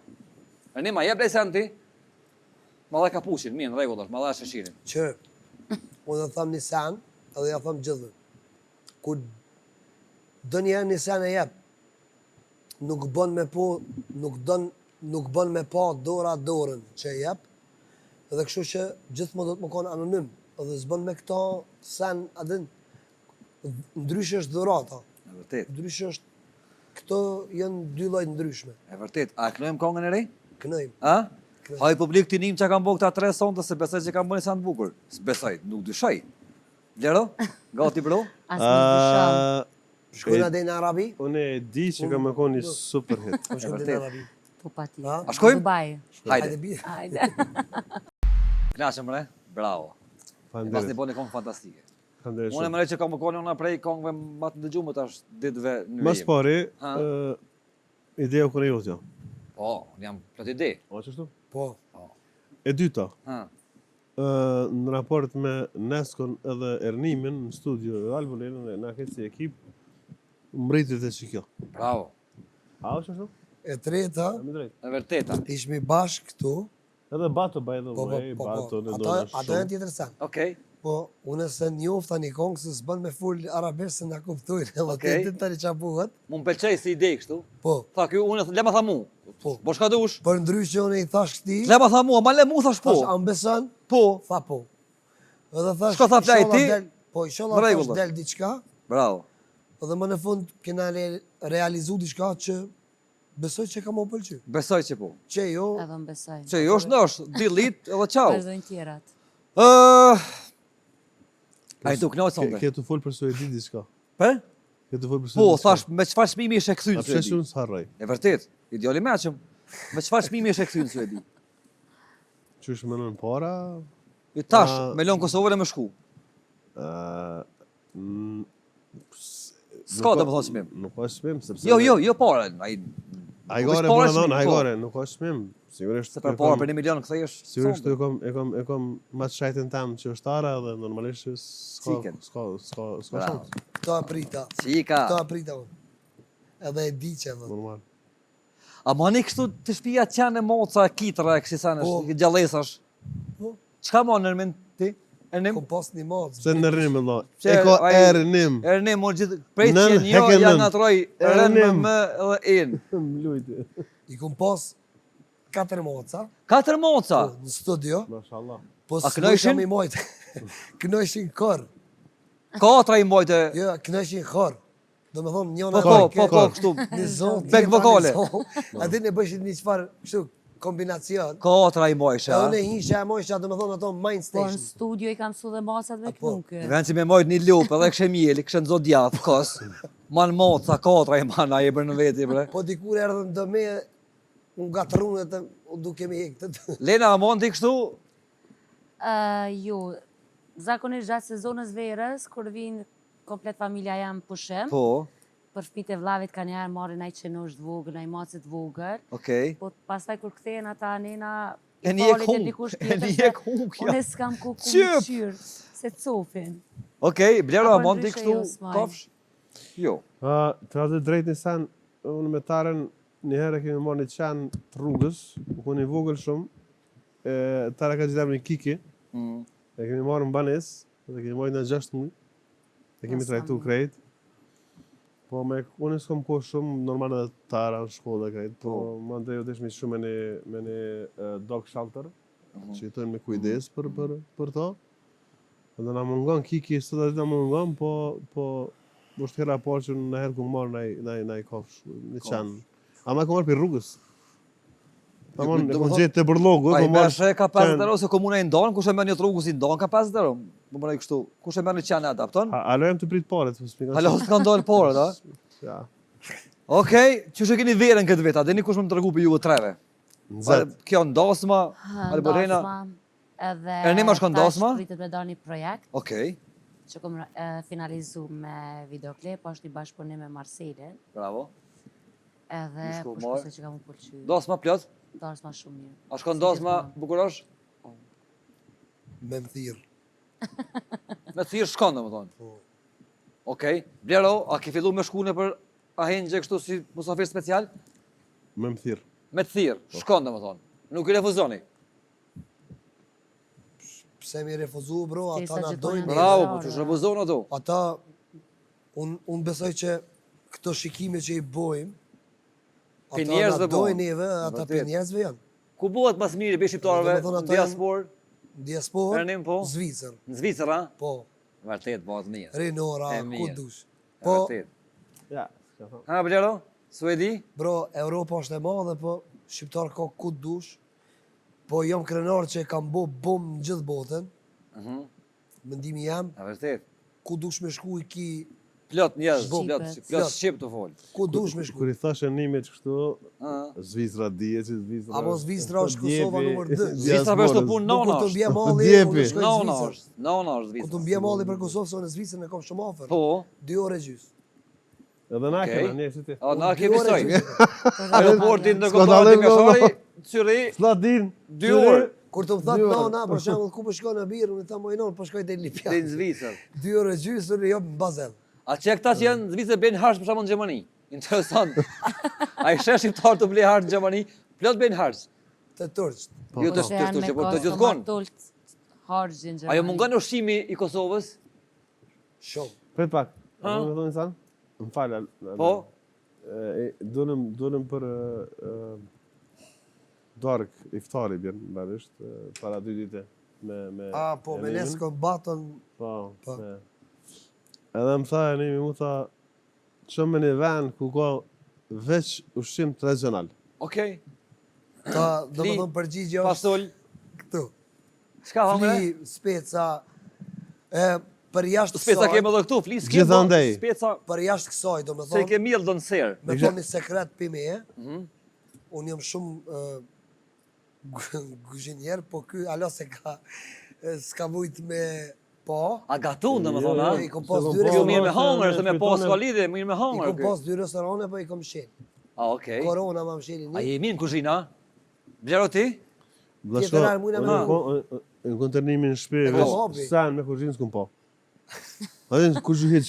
Ernim, a jep lejsen ti? Ma dhe kapuqin, mirë, në regull është, ma dhe sheshirin. Që unë dhe tham një sen, edhe ja tham gjithë. Kur dë njerë një sen e jep, nuk bën me po, nuk bën me pa dora dorën që e jep, edhe kështu që gjithë më do të më konë anonim, edhe s'bën me këto sen, adin, ndryshë është dhurata, E vërtet, ndryshë është, këto janë dy lloje ndryshme, e vërtet. A kënojmë kongën e rej? kënojmë. A? Haj publik të nim që kam bo këta 3 sonte se besoj që kam bëni sa në bukur. Besoj, nuk dyshoj. Lero? Gati bro? As nuk dyshon. Shkojna dhe në Arabi, Unë e di që ka me konë një super hit. po shkojnë dhe vërtet. në Arabi. Po pa ti. Ha? A shkojmë? Dubai. Hajde. bie. Hajde. Knaqëm re? Bravo. Pas një Fanderit. boni kongë fantastike. Fanderit Unë e shumë. më që kam më koni unë prej kongëve më të ndëgjumë të është ditëve në Mas vijim. pari, Ha? ideja kërë jotë jo. Po, unë jam plot ide. O qështu? Po, E dyta, Ha. në raport me Neskon edhe Ernimin në studio dhe Albolinën dhe na këtë si ekip, mbritit e që kjo. Bravo. A o qështu? e treta, Mi drejt. E vërteta. ishmi bashkë këtu, Edhe Bato, by the po, way, po, Bato po, në ato dojnë ato janë shumë. tjetër sen. Okej. Po, unë se njofta një kongë se s'bën me full arabisht se na kuptojnë, edhe Okej. të din tani qa buhet. Mu më pëlqej si ide kështu. Po, Tha kjo unë le ma tha mu. Po. Po shka dush? për ndryshë unë i thash këti, Le ma tha mu, ma le mu thash po. thash ambeson, Po. tha po. Edhe thash, Shko tha plaj inshallah ti? del- Po, inshallah Në thash rregull, del diçka, Bravo. edhe më në fund kena realizu diçka që besoj që ka më pëlqy. Besoj që po. Që jo, Edhe më besoj. Që jo është ndosh, dilit edhe qau. Vazhdojnë tjerat. A i du knojë sonde? Këtë folë për Suedi diçka. Për? Këtë folë për Suedi Po, thash, me qëfar shmimi ishe këthy A në pse Suedi? shumë s'harroj? E vërtet, ideali me qëm. Me qëfar shmimi ishe këthy në Suedi? Qysh më nën para? I tash, A- me lonë Kosovër e me shku. S'ka të më thonë shmim. Nuk ka shmim, sepse... Jo, para. Ai nuk është gore, para më shmim, thonë, ai po. gore, nuk ka shmim. Sigurisht. Se për para për 1 milion këthejesh. Sigurisht e kom ma të shajtin tam që është ara dhe normalisht që Ciken. s'ka Bravo. shans. këto aprita, Qika. këto aprita unë. Edhe e di që edhe. Normal. A ma një kështu të shpia qenë e moca, kitëra, e kësi sanë, Po. gjallesash. Po. Qka ma nërmin ti? Ernim? Kom pas një mazë. Se në rrim, Allah. Që E ka ai- ernim. Ernim, më gjithë, prej Nën, që një, heke ja nën. nga troj, rën Ernim. me dhe in. Lujti. I kom pas 4 moca 4 moca. në studio, Mashallah. po A s'nojsha kënojshin? mi mojtë. Kënojshin kor. 4 i mbojtë. Jo, kënojshin kor. Do me thonë njona Po, kështu. Një zonë. Bek vokale. A di ne bëshin një qëfar, kështu, kombinacion. Katra i mojshë, Edhe a? unë hisha e mojsha, do me thonë ato mind Po në station. studio i kam su dhe masat me Po. knukë. Në vend që me mojt një lupë, edhe kështë mjeli, kështë në zodjat, kos. Man moca, katra i man, a i bërë në veti, bre. Po dikur erdhën do me, unë gatrunet e duke me hektë. Lena, a mund t'i kështu? Jo, zakonisht gjatë sezonës verës, kur vinë komplet familja jam pushim, Po, për fëmijët e vllavit ka njerë marrin ai qenosh të vogël, ai macet vogël, okej. po pastaj kur kthehen ata nena E i një falit hung, dikush e tjetër një se hung, ja. unë s'kam ku Qyp! qyrë, se cofin. Okej, Blero, a Apo mund t'i ndryshe kështu jo, s'maj. kofsh? Jo. Të radhë drejt një sen, unë me taren njëherë kemi marrë një qenë të rrugës, ku një vogël shumë, tara ka gjitham një kiki, Mm. e kemi marrë në banes, dhe kemi marrë në 6 muj, e kemi Mos trajtu sa krejt. Po unë s'kom kohë shumë, normal edhe tara në shkollë dhe krejt, po më ndrej u deshmi shumë me një dog shelter, që jetojnë me kujdes për to. Dhe na mungon kiki, sot atë na mungon, po është hera parë që në herë ku marrë në i kofsh, në qanë. Ama ku marrë për rrugës. Ta mon, e kom gjetë të bërlogu, A i kom marrë... meshe ka 50 euro, se komuna i ndonë, kush e merr një rrugës i ndonë ka 50 euro. Po mërej kështu, kush e merr një qanë e adapton? Alo jem të prit paret, po s'pika. Halo, s'ka ndonë porët, a? Ja, Okej, që shë keni verën këtë veta, deni kush më të regu për juve treve? nëzet. Kjo ndasma, Alborena, Edhe Ernima shkon ndasma? pritet me dalë një projekt okej, që kom finalizu me videoklip, është një bashkëpunim me Marselin, bravo. edhe Shku, po moj. shpresoj që kam u pëlqyer. Ndasma plot, Dasma shumë mirë. a shkon ndasma bukurosh? Me më thirë. Me thirë shkon, dhe më thonë. Po. Okej, Blero, a ke fillu me shkune për ahengje kështu si musafir special? Me më thirë. Me të thirë, shkon, dhe më thonë. Nuk i refuzoni. Pse mi refuzu, bro, Se ata sa na gjithmonë dojnë. janë Bravo, Bravo, po që bravo. refuzon ato. Ata, unë besoj që këto shikime që i bojmë, Pi ata njerëzve na dojnë bon. neve, ata Vërtet. për njerëzve janë. Ku buhet mas mirë i be shqiptarëve Do me thonë, në ato janë- diaspor? Diaspor, Ernim, po? Zvicër, Në Zvicër, a? po, Vërtet, bëhet mirë. Renora, E mirë. ku dush. Po, Vërtet. Ja, s'ka thonë. Ha, Blero, Suedi? bro, Europa është e madhe, po, shqiptar ka ku dush, po jam krenar që kam bo bom në gjithë botën, Mhm. mendimi jam, A vërtet. ku dush me shku i ki, Plot njerëz, Shqipet. plot shqip të fol. ku dush me shku. Kur i thashe nimit kështu, Ëh. Zvicra dje që Zvicra... Apo Zvicra është Kosova numër 2. Zvicra për shto punë Po kur nona të është. mbje malli, djepi. unë shkoj në Nona Zvicër. është. Nona është Kur Zvicra. të mbje malli për Kosovë, se unë në Zvicër në kam shumë afer. Po. 2 orë e gjys. Edhe na Okej. kena, një që ti. O, na Unë kemi 2 orë e soj. gjys. Aeroportin në S'ka kontrat dallim, të Kashari, Syri, S'la din. 2 orë. Kur të më Dy thatë orë. nona, për shembull, ku po shkon në birë, unë i thamë non, po shkoj te Dhe në Lipjan. Zvicër. 2 orë e gjys, unë jop në Bazel. A që këta që janë në Zvicër bëjnë harç për shkakun në Gjermani? Interesant. A i shesh shqiptar të blej harç në Gjermani, plot bëjnë harç. Të turqët. Jo të Se janë me që po të kosto gjithkohon. martullt harxhin Gjermani. Ajo mungon ushqimi i Kosovës? Shumë. Pret pak. Ha? Më thonë sa? Më falë. Po. Donim për dark iftari bjen barisht para 2 dite me Po, me Enimin. nesë kom baton, Po. Po. Edhe më tha Enimi mu tha çmë në vend ku ka veç ushqim tradicional. Okej. ta, do Fli, më thonë përgjigje është Pasol, këtu. çka hamre? Fli, speca, për jashtë Speca kësaj, kemë edhe këtu, flis kemë. Gjithandej. Speca, për jashtë kësaj, do më se thonë, ke miell do në serë. me thonë një sekret për me, Mhm. unë jam shumë guzhinjer, po ky alo se ka, s'ka vujt me po, A gatun dhe më thonë, I a? kom pas Se 2 Jo, mirë me restorane, hangër, se me pas ka lidhje, mirë me i hangër. kom ky. pas 2 restorane, po i kom shen. A, okej. Korona ma më sheni A një. je mirë në kuzhina? Blero ti? Tjetër arë mujna me Në konternimin në shtëpi, E kam hapi. veç sen me kuzhinë s'kum po. A din kur hit.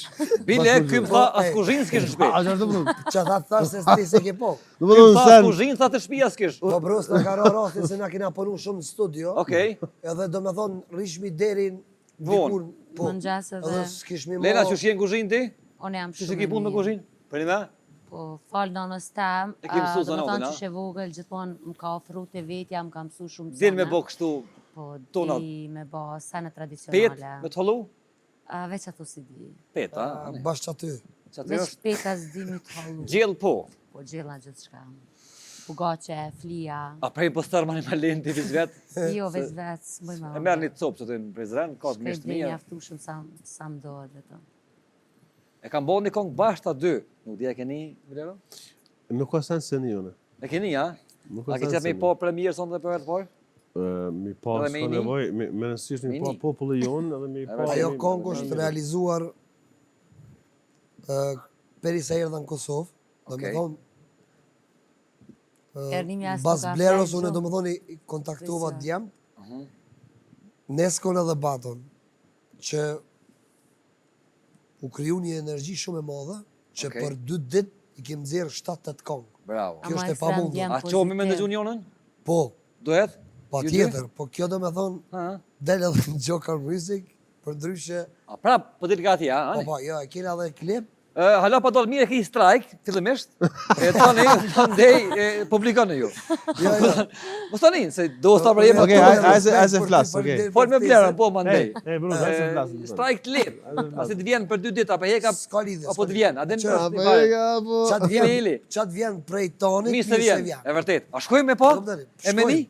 Bile, ky më tha, Po, as e. kuzhinë s'kish në shtëpi. A çfarë do të thonë? Që tha të thash se ti se ke po. Do Ky të më thonë tha, as sen. kuzhinë, tha të shtëpia s'kish. Po bros në ka ra rastin se na kena punu shumë në studio, Okej. edhe do me thonë rishmi derin Vonë. dikur, po, Mëngjes edhe- edhe s'kishmi mo. Lena, që shien kuzhinë ti? Unë jam Që shumë ke punë me mirë. kuzhinë? Për një me? Po, falë nënës tem, E ke mësu do me zanatën, thonë a? që she vogël, gjithmonë më ka ofru të vetja, më ka mësu shumë Din me zana. bo kështu, Po, tonat. di me bo sene pet, tradicionale. me të hollu? Veç ato si di. Pet, a? Bashkë aty. Që atë Veç është peta s'di mi të hallu. gjellë po. Po, gjella gjithë shka. Fugace, flia. A prej postar mani ma lenë ti vizvet? Jo, veç, s'moj me. E merë një copë që të në Prizren, ka të Shkoj mishtë blej mirë. mjaftushëm sa më dohet vetëm. E kam bo një kongë bashkë ta dy. Nuk di e keni, Vilero? Nuk ka sens se një une. E keni, a? Nuk A ka ke sens qep me i po premier sonë dhe për vetë parë? Mi pa Edhe me s'ka i ni? nevoj, me nësisht mi Me i pa ni? populli jonë edhe mi pa... Ajo kongë është realizuar peri sa erdha në Kosovë, do me Okej. thonë, Erdhimi as bas nuk ka Bleros, flajt unë shumë. do me thonë i kontaktova Presion. djemë, Neskon edhe Baton, që u kriju një energji shumë e madhe, që Okej. për 2 dit i kem zirë 7-8 kongë. Bravo. Kjo Ama është e ekstrem pamundur. djem A qomi me në pozitiv. gjunionën? Po, Duhet? pa Ju dy? tjetër, po kjo do me thonë, Ha? del edhe në Joker Music, për ndryshe, A prap, po ditë gati, a? po jo, e kena edhe klip, Hala pa dollë mirë e ki strajk, fillimisht. E tani, ndej, publikoni ju. jo, jo. Mos tani, se do sta për jemi. Okej, ato. hajde se flas, okej. Fol me Blerën, po më ndej. Bruno, hajde se flas. Strajk të lip. A se të vjen për 2 ditë, apo heka, S'ka lidhje, apo s'ka të vjen. A den Qa, është një fare. Qatë Ili, ili. vjen, qatë vjen prej tonit, Mirë se vjen, e vërtet. A shkojmë me po? Shkojmë tani, E me ni?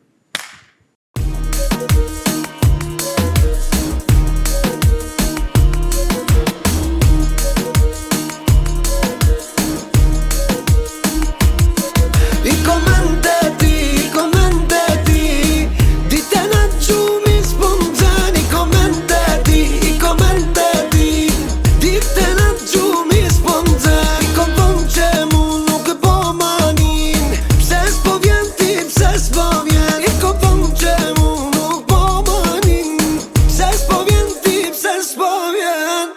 I komendeti, dite në gjumi s'pëmëzën. I komendeti, dite në gjumi s'pëmëzën. I kom thonë që mu nuk e po manin, pse s'po vjen ti, pse s'po vjen. I kom thonë që mu nuk po manin, pse s'po vjen ti, pse s'po vjen.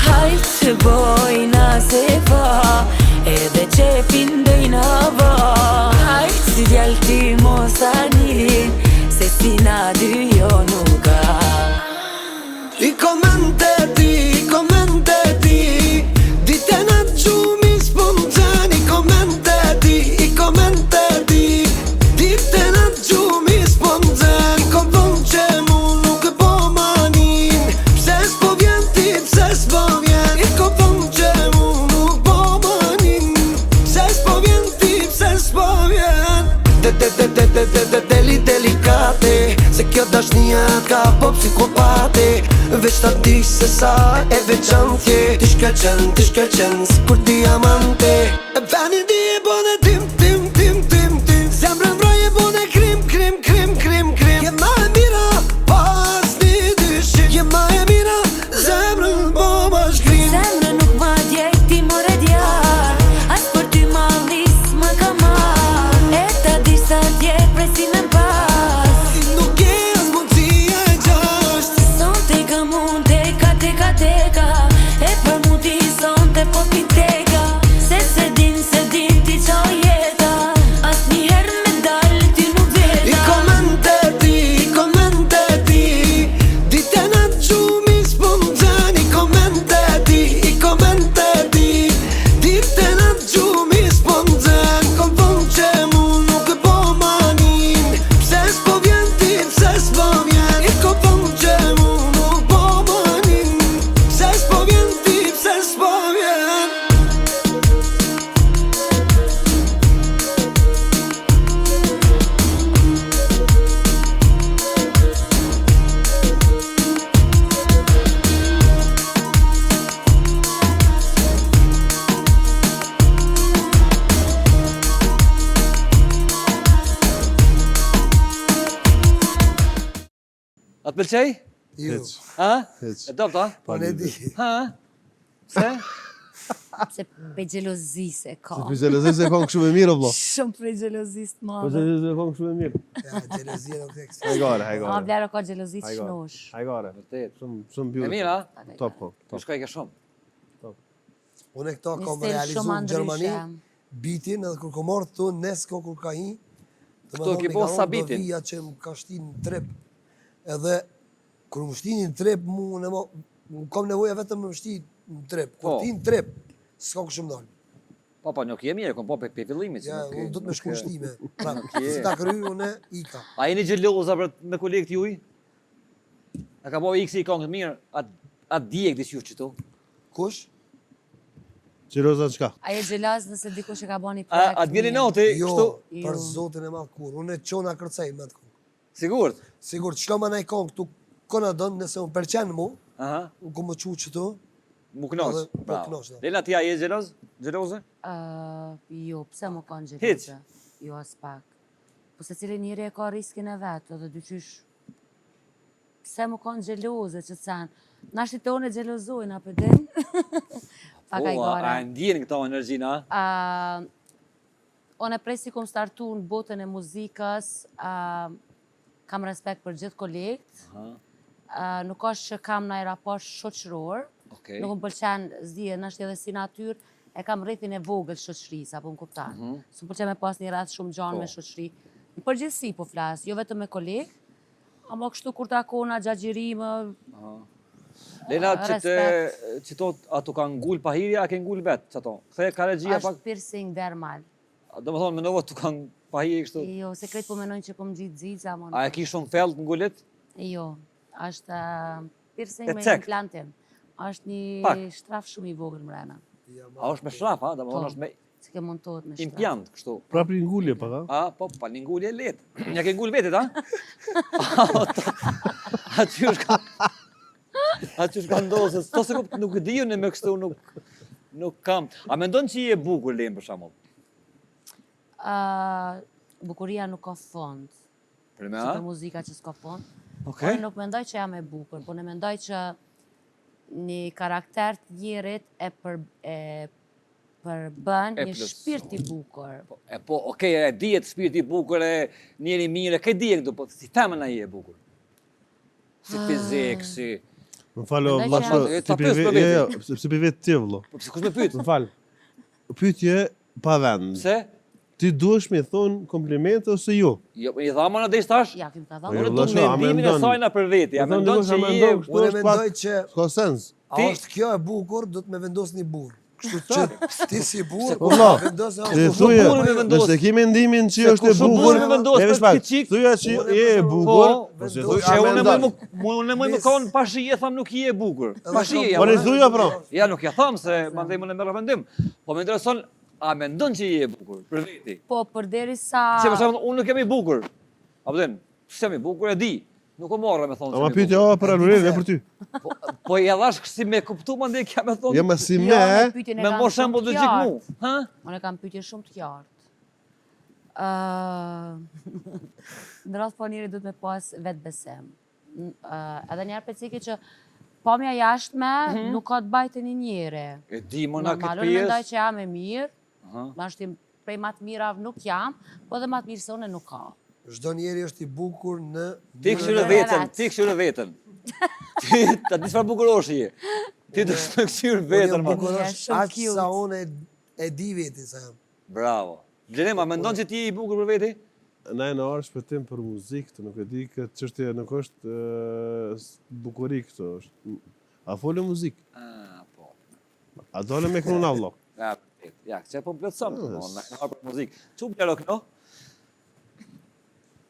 Hajt të bojna se fa, edhe qepin dojna va. Hajt si djallë ti mos anin, se si na dy jo nuk ka. I komendeti, dite në gjumi s'pëmëzën. I komendeti, dite në gjumi s'pëmëzën. I kom thonë që mu nuk e po manin, pse s'po vjen ti, pse s'po vjen. I kom thonë që mu nuk po manin, pse s'po vjen ti, pse s'po vjen. Delikate, se kjo dashnia ka po psikopate. Veç ta di se sa e veçantje, ti shkëllqen, si kur diamante. E veni di e bone tim, zemrën vroj e bone krim. Je ma e mira, pas një dyshim. Je ma e mira, zemrën po ma shkrim. Zemrë nuk ma djejt ti more djar, as për ty ma lis më ka mar. E ta dish sa djejt presi me pas, Nuk e as mundësia e gjasht. son te ka mund teka, e për mu ti son te po pi teka. Se din ti qa jeta, as njëherë me dalë ty nuk I veta. komendeti, dite në gjumi s'pëmëzën. I komendeti, dite në gjumi s'pëmëzën. Kom thonë që mu nuk e po manin, pse s'po vjen ti, pse s'po vjen. I kom thonë që mu nuk po manin, pse s'po vjen ti, pse s'po vjen. A të pëlqej? Jo, Ha? Hiç. E dopt, ha? po ne di. Ha? Se? Se pe gjelozise ka. Ti zelëzë se kong shumë e mirë vëlla. Shumë prej gjelozis të Po madhe. zelëzë se kong shumë e mirë. Ja, gjelozia nuk tek. Ama Blero ka gjelozi të shnosh. Hajgore. Vërtet. Shumë E beautiful. mirë, ha? Top kong. Të shkoj ke shumë. Unë këto Një kam stil realizuar shumë në Gjermani, ndryshe. bitin edhe kur kom marrë këtu Nesko kur ka hi. Këto ki bo sa bitin? Vija që më ka shtin në trep. Edhe kur më shtini në trep, më kam nevoja vetëm më shti në trep. Po. Kur ti në trep, s'ka ku shumë dalë. Po, nuk je mirë, kom po pe fillimit. Ja, unë do të me shku në shtime. Pra, Nuk je. si ta kry, unë ika. A jeni gjeloza për me kolegët juj? A ka po iksi i kongët mirë, a djek disë ju qëtu? Kush? Xheloza çka? A je xheloz nëse dikush e ka bën një A projekt? të vjeni mirë? noti, Jo, kështu, për Jo. zotin e madh kur. Unë çona kërcej me atë kong. sigurt. Sigur, çdo më nai kong tu kona don nëse unë pëlqen mu, Aha, unë ku më çu çtu. mu knoq. Edhe, po, Bravo. knoq, da. Lena, ti a je xheloz? Xheloze? Jo, pse më kanë Hiç. xheloze? Jo, as pak. Po se cili njëri e ka riskin e vetë, edhe dyqysh pse më kanë xheloze që të sen. Na shitone xhelozojnë, a përdin? Pak Po, ai gara. a ndjeni këto energjinë, a? Unë e prej si kom startu në botën e muzikës, kam respekt për gjithë kolegët, Aha, nuk është që kam në raport shoqëror, okej. nuk më pëlqen zdije, në është edhe si natyrë, e kam rrethin e vogël shoqërisë, apo më kuptan. S'm pëlqen me pas një rreth shumë gjanë Po. me shoqëri. Në përgjithësi po flas, jo vetëm me kolegë, ama kështu kur takona gjagjirime, Lena, që respekt. që to ato kanë ngul pahirja, a ke ngul vetë, që ato? Kthe karagjia pak, është piercing dermal. do më thonë, menova të kanë pahirje kështu. Jo, sekret po menojnë që po më gjitë zica, mo. A e ki shumë thellë të ngulit? Jo, është piercing E me cekt. implantin. Është Pak. një shtraf shumë i vogël mrena. A është me shraf, a? Do më thonë, Po. është me Si ke montohet me shtraf. implant, kështu. Prapë një ngulje pak, a? A, po, pa një ngulje letë. Nja ke ngul vetit, a? A që është ka ndosë, to se nuk e diju në me kështu, nuk kam. A mendon që i e bukur, Len, për shamull? Bukuria nuk ka fond. Për me, Si a? për muzika që s'ka fond. Okej. Unë nuk mendoj që jam e bukur, po ne mendoj që një karakter të njerit e përbën E një plus. shpirt i bukur. E po, okej, e dijet shpirti i bukur, e njeri mirë, ke dijet këtu, po si femën ai e bukur. Si fizik, si... Më falo, Mendoj vlla që kështu, jam- si Ta pyes për jo, jo, si për vetë ti, vëllo. Po pse kush me pyet? Më fal. Pyetje pa vend. Pse? Ti duhesh me thon komplimente ose jo? Jo, i dhama në desh tash? Ja, kim ta Po, Unë jo, dhëmë. du vëlla, a mendimin e mendon? sajna për veti, a Po, mendon dikush që a i mendon e... kështu? Unë është pak- mendoj që S'ka sens. a Ti- është kjo e bukur, do të me vendos një burr. Kështu që ti si burr, Po, vëlla, vendos Ti është thuje, burri me vendos? nëse ke mendimin që Se është e kush u bukur, burri me vendos, e për vesh pak, këtë qik? thuja që Unë je e për bukur, shembull, ose vendos- thuj Që a unë mendon. më më konë pashije, tham nuk i e bukur. Pashije, ja. Po ne thuja pra. Ja, nuk ja tham se mandej më në merr vendim. Po më intereson, a mendon që i e bukur për veti? Po, përderisa... Se për shembull, unë nuk jam i bukur. A vjen? Pse jam i bukur e di. Nuk o morra me thonë. Ama se jam i pyetja bukur. o për Alurin, e për ty. Po ja dhash si me kuptu mandej kja me thonë. Ja më si Jo, me, me pyetjen e Me kam mor shumë shembull të të gjik mu. qartë. Ha? Unë e kam pyetje shumë të qartë. Në rreth po njëri du të me pas vetë besem. Edhe njerë pecike që pamja jashtme nuk ka të bajtë një njëri. E di më na Normal, këtë unë mendoj pjesë. që jam e mirë, Aha. ma shtim prej matë mira nuk jam, po dhe matë mirë se unë nuk ka. çdo njeri është i bukur në Ti këshyre Në vetën, relac. ti këshyre vetën. Ti ta di çfarë bukurosh je. Ti do të këshyre Unë vetën. jam ma. bukur Ja, është shumë aq cute. sa unë e di vetin sa jam. Bravo. Gjenema, mendon që ti je i bukur për veti? na e në arë shpëtim për muzikë, të nuk e di këtë çështje nuk është bukuri këto është. A folë muzikë? Po. A dole me kënu në vëllo? Ja, që po plotëson, Yes. na për muzikë. Çu blerë këno?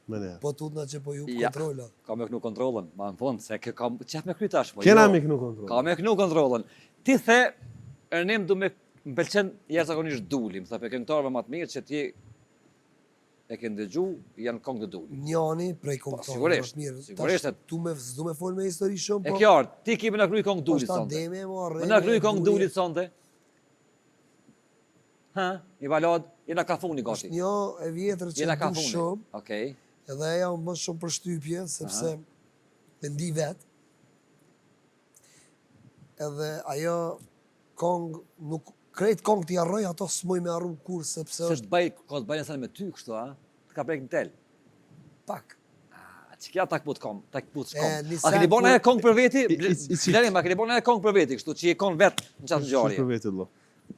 Me ne. Po tutna që po ju Ja. kontrola. Ka me kënu kontrollën, ma në fund, se kë kam qef me kry tash. po Kena jo. me kënu kontrol. Ka me kënu kontrollën. Ti the, Ernim du me më pëlqen jashtëzakonisht duli, më tha pe këngëtarëve më të mirë që ti e ke ndëgju, janë këngë të duli. Njani prej komptonë. sigurisht, Mirë. sigurisht Tash, s'du me fol me histori shumë, E po. qartë, ti ki me na kry këngë Po dulit shta sonte. deme, mo, Me na kry këngë dulit sonte. Ha, një balad, jena kafuni gati. Një e vjetër që Jena du kafuni. shumë, Okej. edhe aja më shumë për shtypje, sepse me ndi vetë. Edhe ajo kong nuk krejt kong t'i arroj, ato s'moj me arru kur, sepse Se është të bëj, ka të bëj nësën me ty kështu, a? Të ka prek në tel. pak. A që kja tak put kom, tak put E, kom. një A keni sen bona e kur- kong për veti? i- Lerim, a keni bona e kong për veti, kështu që je kon vetë në qatë Për ngjarje. vetë vëllo.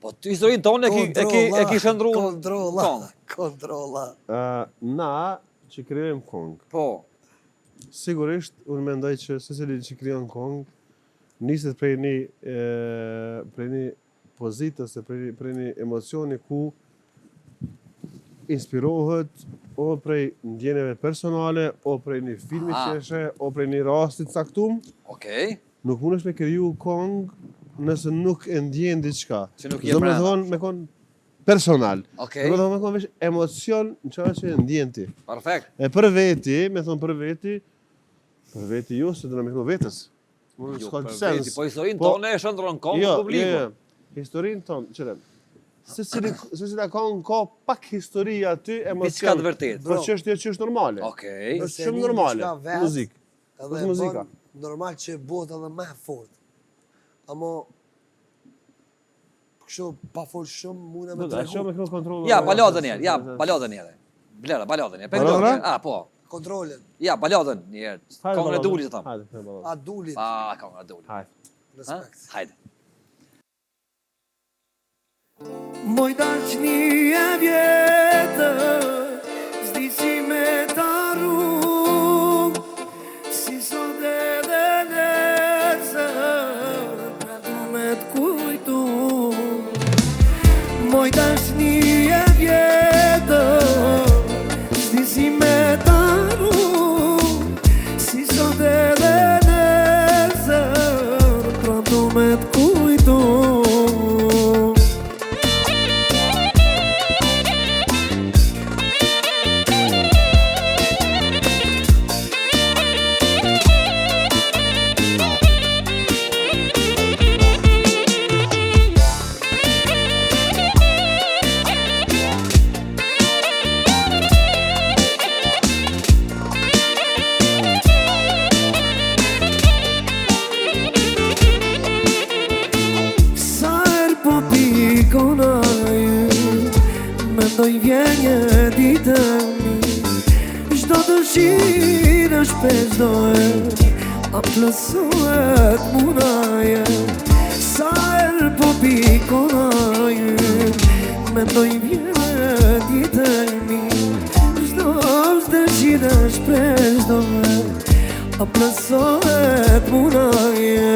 Po ty historinë tonë e ki shëndru në Kontrolla, kong. kontrolla. Na që krijojmë kong. Po, Sigurisht, unë mendoj që secili që krijon kong niset prej një pozitë ose prej një emocioni ku inspirohet o prej ndjenjeve personale, o prej një filmi Aha. që eshe, o prej një rastit caktum. okej. Nuk mundesh me kriju kong nëse nuk e ndjen diçka. Që nuk je brenda. Domethënë me kon personal. Okej. Domethënë me kon veç emocion në çfarë që e ndjen ti. Perfekt. E për veti, me thonë për veti ju se do na me thonë vetës. Unë Jo, s'ka për sens. veti, po historinë Po- tonë e shëndron kohë Jo, publiku. Historinë tonë, qërem. Se ka pak histori aty, Diçka emocion. të vërtetë. Po çështje që është normale. Okej. Është Nëse shumë një normale. diçka vet, Muzikë. Edhe Është muzika. bën normal që bëhet edhe më fort. Amo kështu pa fol shumë mund me Do të shumë me këto kontroll. Ja, balodën njerë, ja, balodën njerë. Blera, balodën njerë. Balodën? Po. kontrolin. Ja, balodën njerë. Kongën e dulit të thamë. Hajde, balodën. A dulit, Kongën e dulit. Hajde. respekt. Hajde. Moj dashni e vjetër, s'di si me t'arru, si sot edhe nesër, pra du me t'kujtu. Moj dashni e vjetër, s'di si me t'arru, si sot edhe nesër, pra du me t'kujtu. Mendoj vjen një ditë çdo dëshirë shpesdohet, a plësohet munaje. Sa herë po pikonaj, mendoj vjen një ditë çdo dëshirë shpesdohet, a plësohet munaje.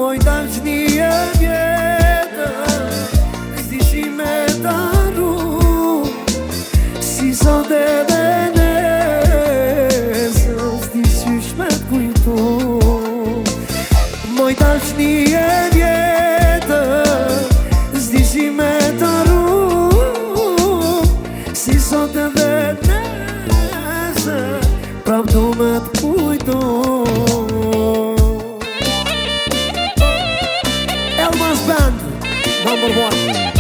Moj dashni e vjetër, s'di si me t'arru, si sot edhe nesër, s'di qysh me t'kujtu. Moj dashni e vjetër, s'di si me t'arru, si sot edhe nesër, prap du me t'kujtu. Elmas Band, number 1.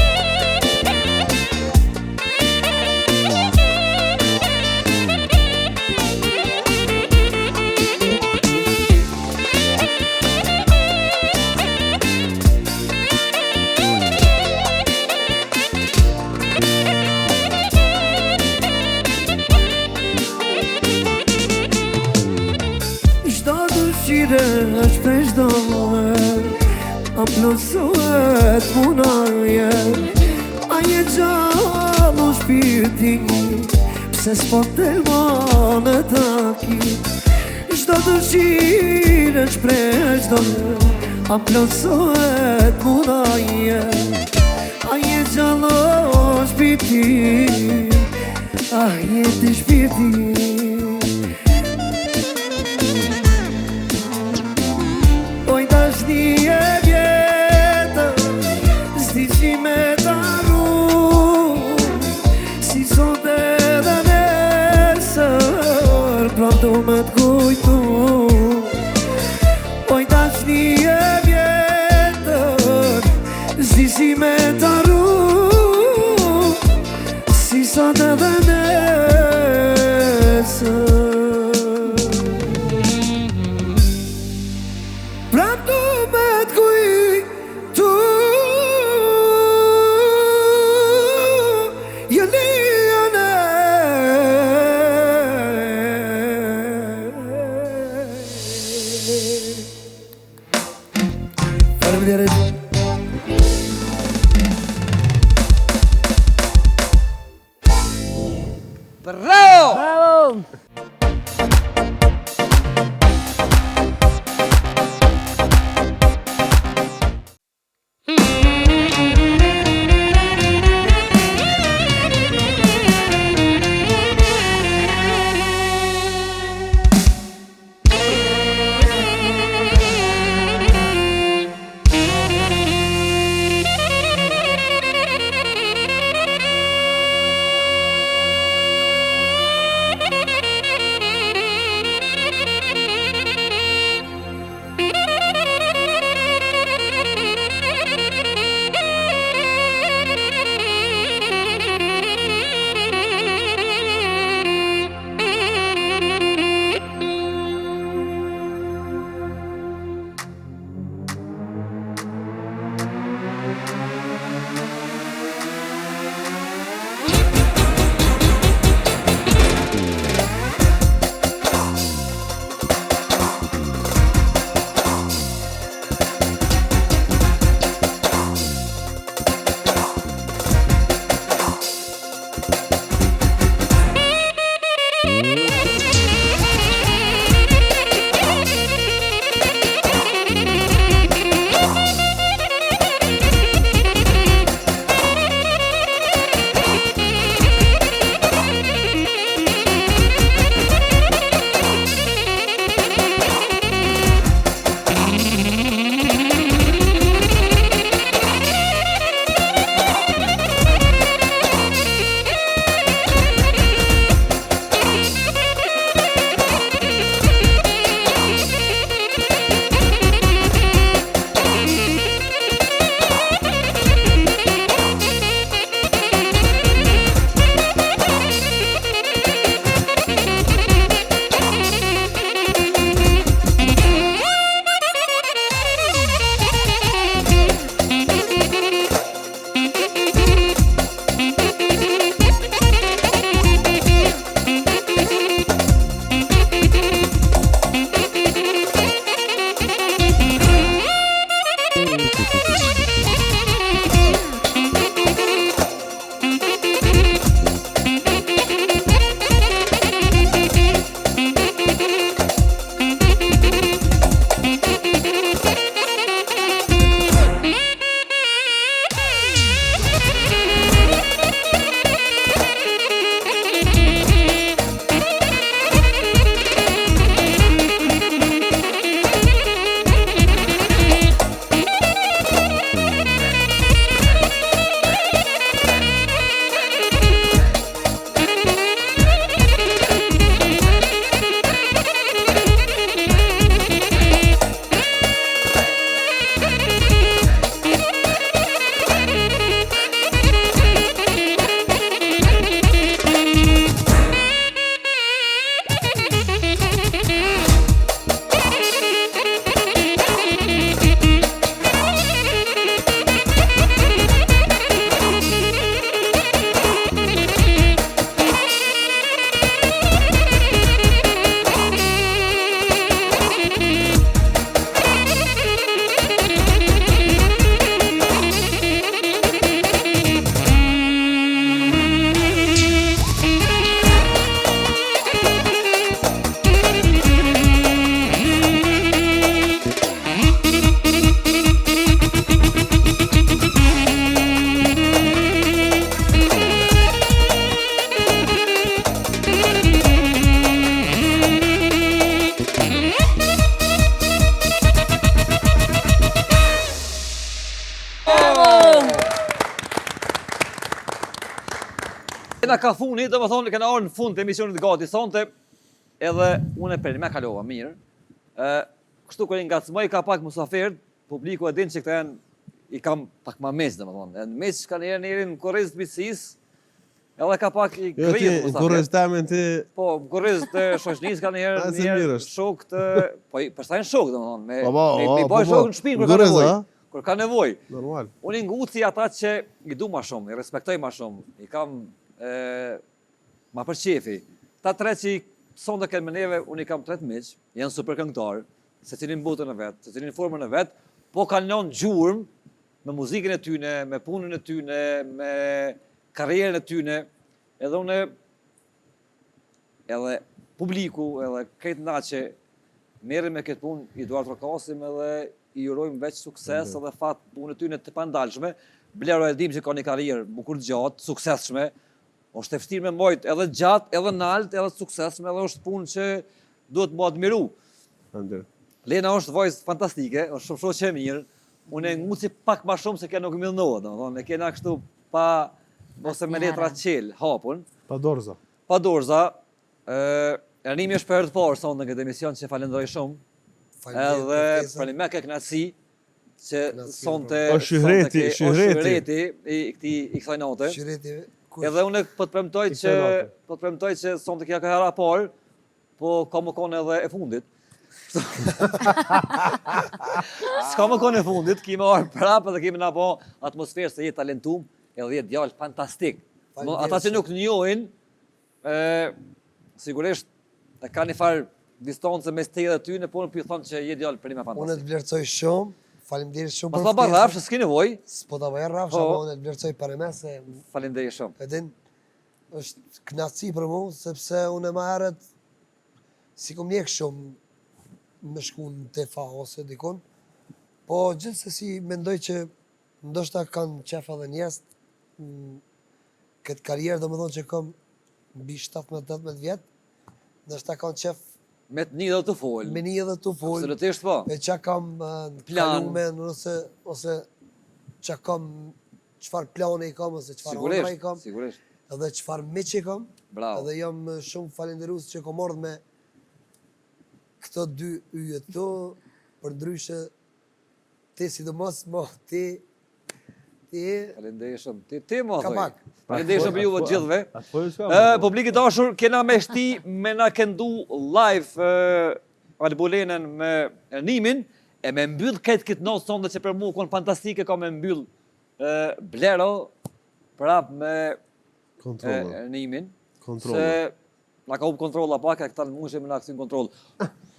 Çdo dëshire është prej çdohet, a plësohet munaje. A je gjallu shpirti, pse s'po t'elma në taki. Çdo dëshire është prej çdohet, a plësohet munaje. A je gjallu shpirti, a je ti shpirti. Oj dashni e vjetër, s'di si me t'arru, si sot edhe nesër, prap du me t'kujtu. Oj dashni e vjetër, s'di si me t'arru, si sot edhe nesër. Prap du me t'kujtu, jeni jene. Faleminderit. Bravo! Bravo! Kena ka funi, do më thonë, kena orë në fund të emisionit gati, sonte, edhe unë e për me kalova mirë. Kështu kërë nga cmoj ka pak musafirët, publiku e din që këta janë, i kam pak ma mes, do më thonë. Në mes që ka njerë në korez të bitësis, edhe ka pak i krejë të musafirët. Korez të amen të... Po, korez të shoshnis ka njerë shok të... Po, përstajnë shok, do më thonë, me boj shok në shpinë kër ka nevoj. Kër ka nevoj. Normal. Unë i nguci ata që i du ma shumë, i respektoj ma shumë, i kam ma për qefi. Ta tre që i son të kenë me neve, unë i kam 3 miq, janë super këngëtarë, se cilin botën e vetë, se cilin formën e vetë, po kanë lënë gjurëm me muzikën e tyne, me punën e tyne, me karrierën e tyne, edhe unë, edhe publiku, edhe këtë na që merrim me këtë punë, i duar të rakasim edhe i urojmë veç sukses edhe fat punë e tyne të pandalshme. Blero e dim që ka një karrierë bukur gjatë, suksesshme, është e vështirë me mbajt edhe gjatë, edhe nalt, edhe suksesshme, edhe është punë që duhet më admiru. Lena është vajzë fantastike, është shumë shoqe e mirë, unë e nguci pak ma shumë se kena nuk milnohet, e kena kështu pa, ose me letra qelë, hapun. Pa dorza. Pa dorza, rënimi është për herë të parë sonë në këtë emision që falenderoj shumë, edhe falem me ke knatësi, që sonte shyhreti i kësaj note. Edhe unë po të premtoj që sonte kja ka hera parë, po ka më konë edhe e fundit. S'ka më kohën e fundit, kemi marrë prapë dhe kemi na bo atmosferë se je talentum, edhe je djalë fantastik. Ata që nuk njohin, sigurisht e ka një farë distancë mes teje dhe tyne, por në thonë që je djalë për një me Unë fantastik. të vlerësoj shumë, faleminderit shumë Pas pa bërë rafshë, s'ki nevoj, S'po ta bëj rrafsh, Po. ama unë të vlerësoj për me se falenderit shumë. edhin është knaci për mu, sepse unë më herët si kom njek shumë me shku në tefa ose dikun, po gjithsesi mendoj që ndoshta kanë qef edhe njerëz në këtë karierë, domethënë që kam mbi 17-18 vjet, ndoshta kanë qef Me të një dhe të folë. me një edhe të fol, Absolutisht po. e qa kam Plan. kalumen, ose qa kam qëfar plane i kam, ose qëfar ondra i kam, Sigurisht. edhe qëfar miq i kam, Bravo. edhe jam shumë falenderues që kom ardhur me këto dy yjet këto, për ndryshe ti sidomos ti Falenderit shumë. Ti mo Ka thoj. pak. Falenderit shumë për juve të gjithëve. Po s'ka. Publiki dashur, kena me shti me na këndu live albulenën me Ernimin, e me mbyll këtë notë sonde që për mu konë fantastike ka me mbyll Blero prap me Kontrolla. Ernimin. Kontrolla. Se na ka hup kontrolla pak, e këta në mundshë me na kësin kontroll.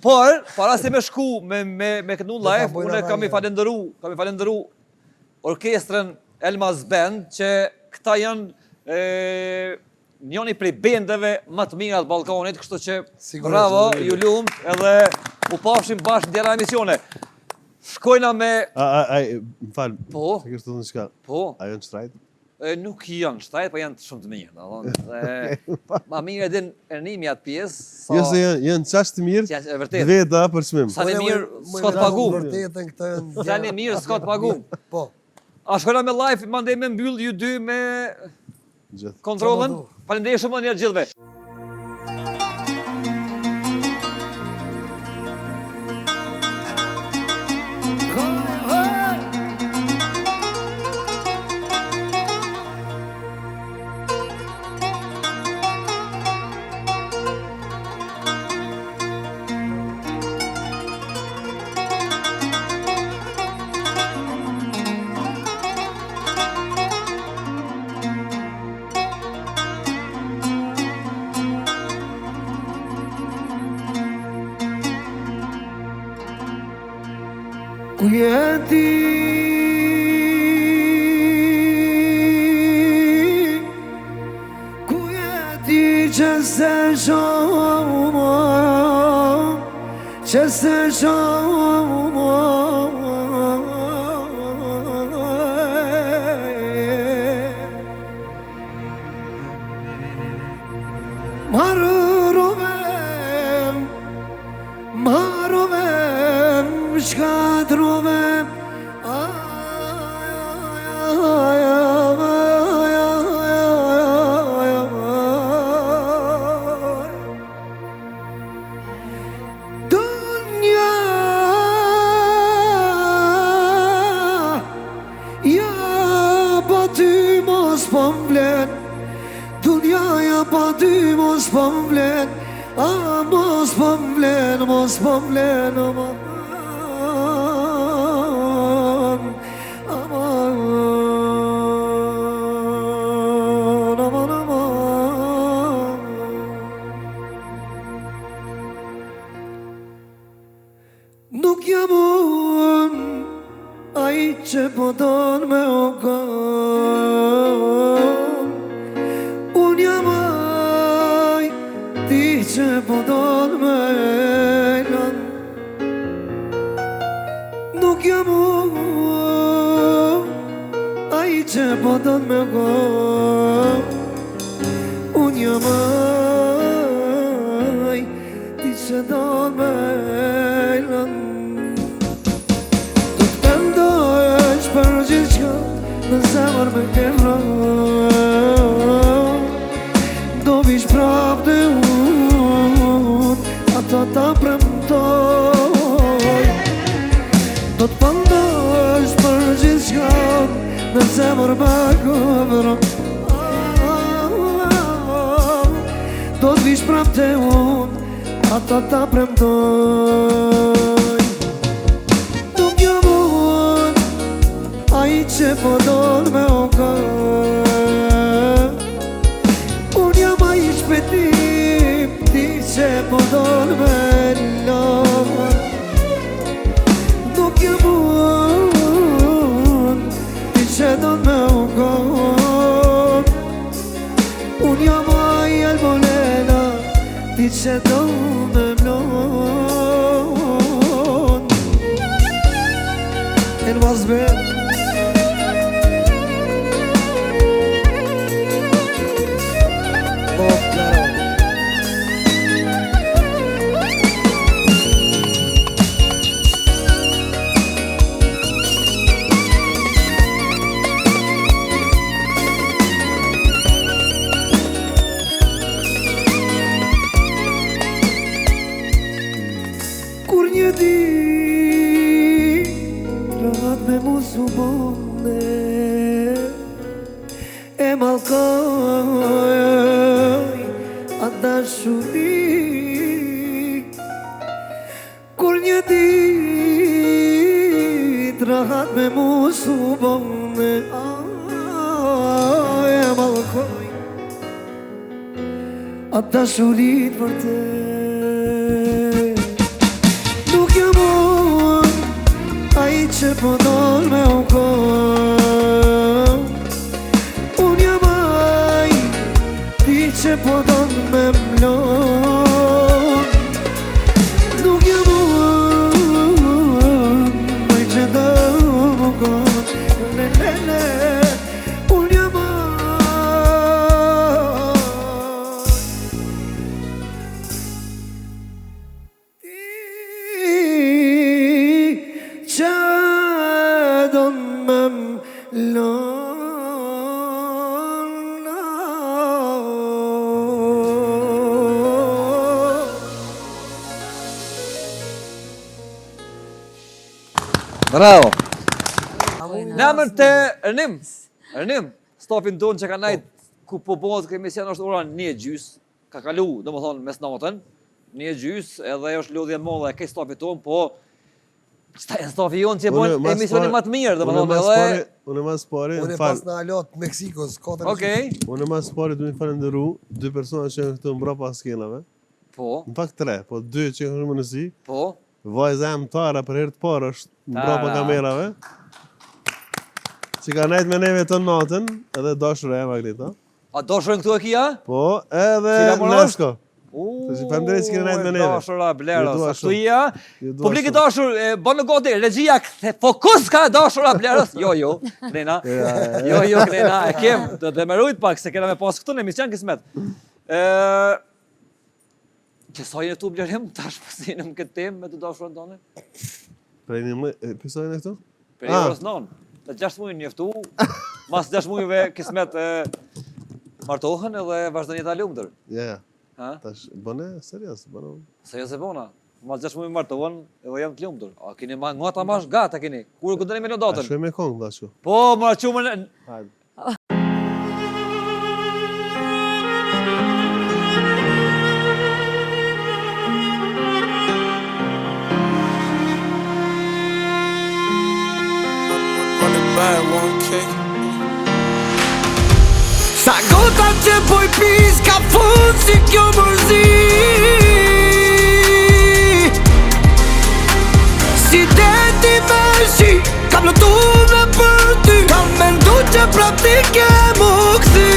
Por, para se me shku me këndu ta live, bojna unë kam i falenderu orkestrën Elmas Band, që këta janë njëni prej bendeve më të mira të Ballkanit, kështu që Sigurisht, bravo, sigurisht. ju lumt, edhe u pafshim bashkë në tjera emisione. Shkojna me... Më falë, Po, se kështë të në shka, po, a janë shtrajt? nuk janë shtajt, po janë shumë të mirë. Dhe ma mirë edhin Ernimi atë pjesë, sa... Jo se janë qashtë të mirë, që janë e vërtet. veta për smim. Sa në mirë s'ka të pagu. Vërtetën këto janë. Sa në mirë s'ka të pagu. Po. A shkojna me live, mandej me mbyll ju dy me Gjithë. kontrollën. Qa më du? Faleminderit shumë një gjithëve. Ku jeti Ku jeti që se shumë Që se shumë Marovem, shkatrovem Dunja Ja pa ty mos po m'vlen Dunja ja pa ty mos po m'vlen mos po m'vlen, mos po m'vlen aman Nuk jam unë ai që po don me o kon Unë jam ai ti që po don me lan Nuk jam unë ai që po don me o kon Unë jam ai ti që don me lan Për gjithë qka në zemër me kemra Do vish prap dhe unë Ata ta premtoj Do të pëndosh për gjithë qka në zemër me kemra Do të vish prap dhe unë ata ta premtoj. Nuk jam unë ai që po don me oka, unë jam ai shpëtim, ti që po don me la. Nuk jam unë ti që don me oka, unë jam ai albolena, ti që don me mlon. It was bad. Kur një dit rahat me mu subone, e malkoj a dashuri. Kur një dit rahat me mu subone, e malkoj a dashurit vërtet. Nuk jam unë ai që po don me uko, unë jam ai ti që po don me mlon. Nuk jam unë ai që do më kon, unë jam ai që don me mlon. Bravo. Në emër të Ernim, stafin tonë që ka najt ku po bëhet këtë emision është ora 1:30, ka kalu, domethënë mes natën, 1:30 edhe është lodhje e madhe e këtij stafit tonë, po stafi jonë që bën emisionin më të mirë, domethënë edhe Unë mas pari, Unë pas në alot Meksikos, 4 Okej. Unë mas pari du një falenderu dy persona që janë këtu mbrapa skenave. Po, Në fakt 3, po 2 që janë në mënësi. po. Vajza e Tara për herë të parë është mbrapa kamerave. Që ka nejt me neve të natën, edhe dashura e Magneta. A dashurën këtu e kia? Po, edhe Cila mora Nesko. Të si falenderoj që keni nejt me neve. Dashura Bleros, Ju dua ashtu shumë. ia. Ju dua Publiki shumë. dashur, bën në gati, regjia kthe fokus ka dashura Bleros. Jo, Klena. Jo, Klena, e kem, do të demerojt pak se kena me pas këtu në emision kismet. Që sa jeni këtu Blerim, tash pasinëm këtë temë me të dashurën tonë. Prej një më, episodin e këtu? Për orës 9. Të 6 muaj njeftu, mas 6 muajve kismet martohen edhe vazhdon jeta lumtur. Ja, Ha? tash bëne serios, bëne. Se jo se bona. Mas 6 muaj martohen edhe jam të lumtur. A keni ma ngota mash gata keni. Kur ku dëni me A datën? shkoj me kongë, dashu. Po, më qumën. Hajde. Sa gota që poj pis ka fund si kjo mërzi, si deti me shi kam lotu me për ty, kam mendu që prap ti ke mu këthy.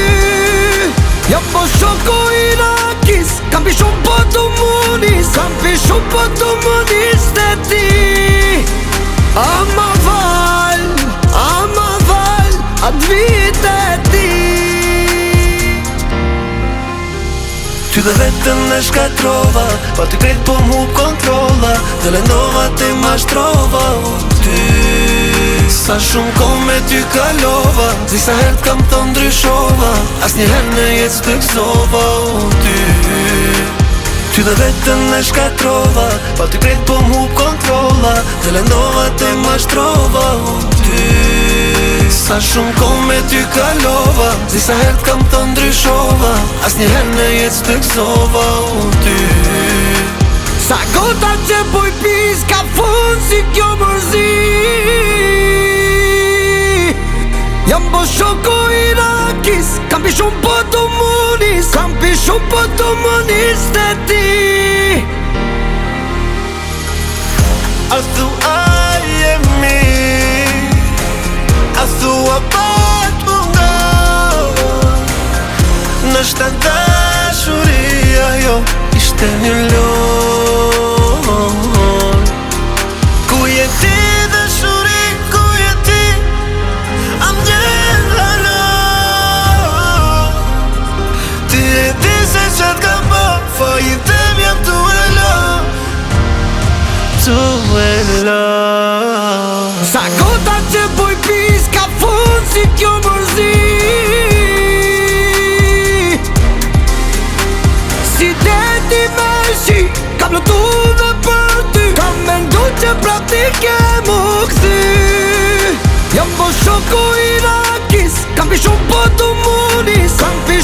Jam po shoko i rakis, kam pi shumë po të munis, kam pi shumë po të munis të ti. Ama val, atë vite ti. Ty dhe vetën e shkatrova, pa ty krejt po mu kontrolla, dhe lendova te mashtrova ty. Sa shumë kohë me ty kalova, disa herët kam të ndryshova, as një herë në jetë të gëzova ty. Ty dhe vetën e shkatrova, pa ty krejt po mu kontrolla, dhe lendova te mashtrova ty. Sa shumë kohë me ty kalova, disa herët kam të ndryshova, as një herë në jetë të gëzova ty. Sa gota që boj pis ka fund si kjo mërzi. Jam bo shoko Irakis, kam pi shumë po të munis, kam pi shumë po të munis të ti. A thua jemi, a thua pat munga, nështë të dashuria jo ishte një lon. Ku je ti dashuri, ku je ti, am gjellë. Ti e di se qatë ka po, fajin tem jam tu e lo, tu e lo. Sa gota që boj pis ka fund si kjo mërzi. Si deti me shi, kam lutu dhe për ty, kam mendu që prap ti ke mu këthy. Jam bo shoko Irakis, kam pi shumë po të munis, kam pi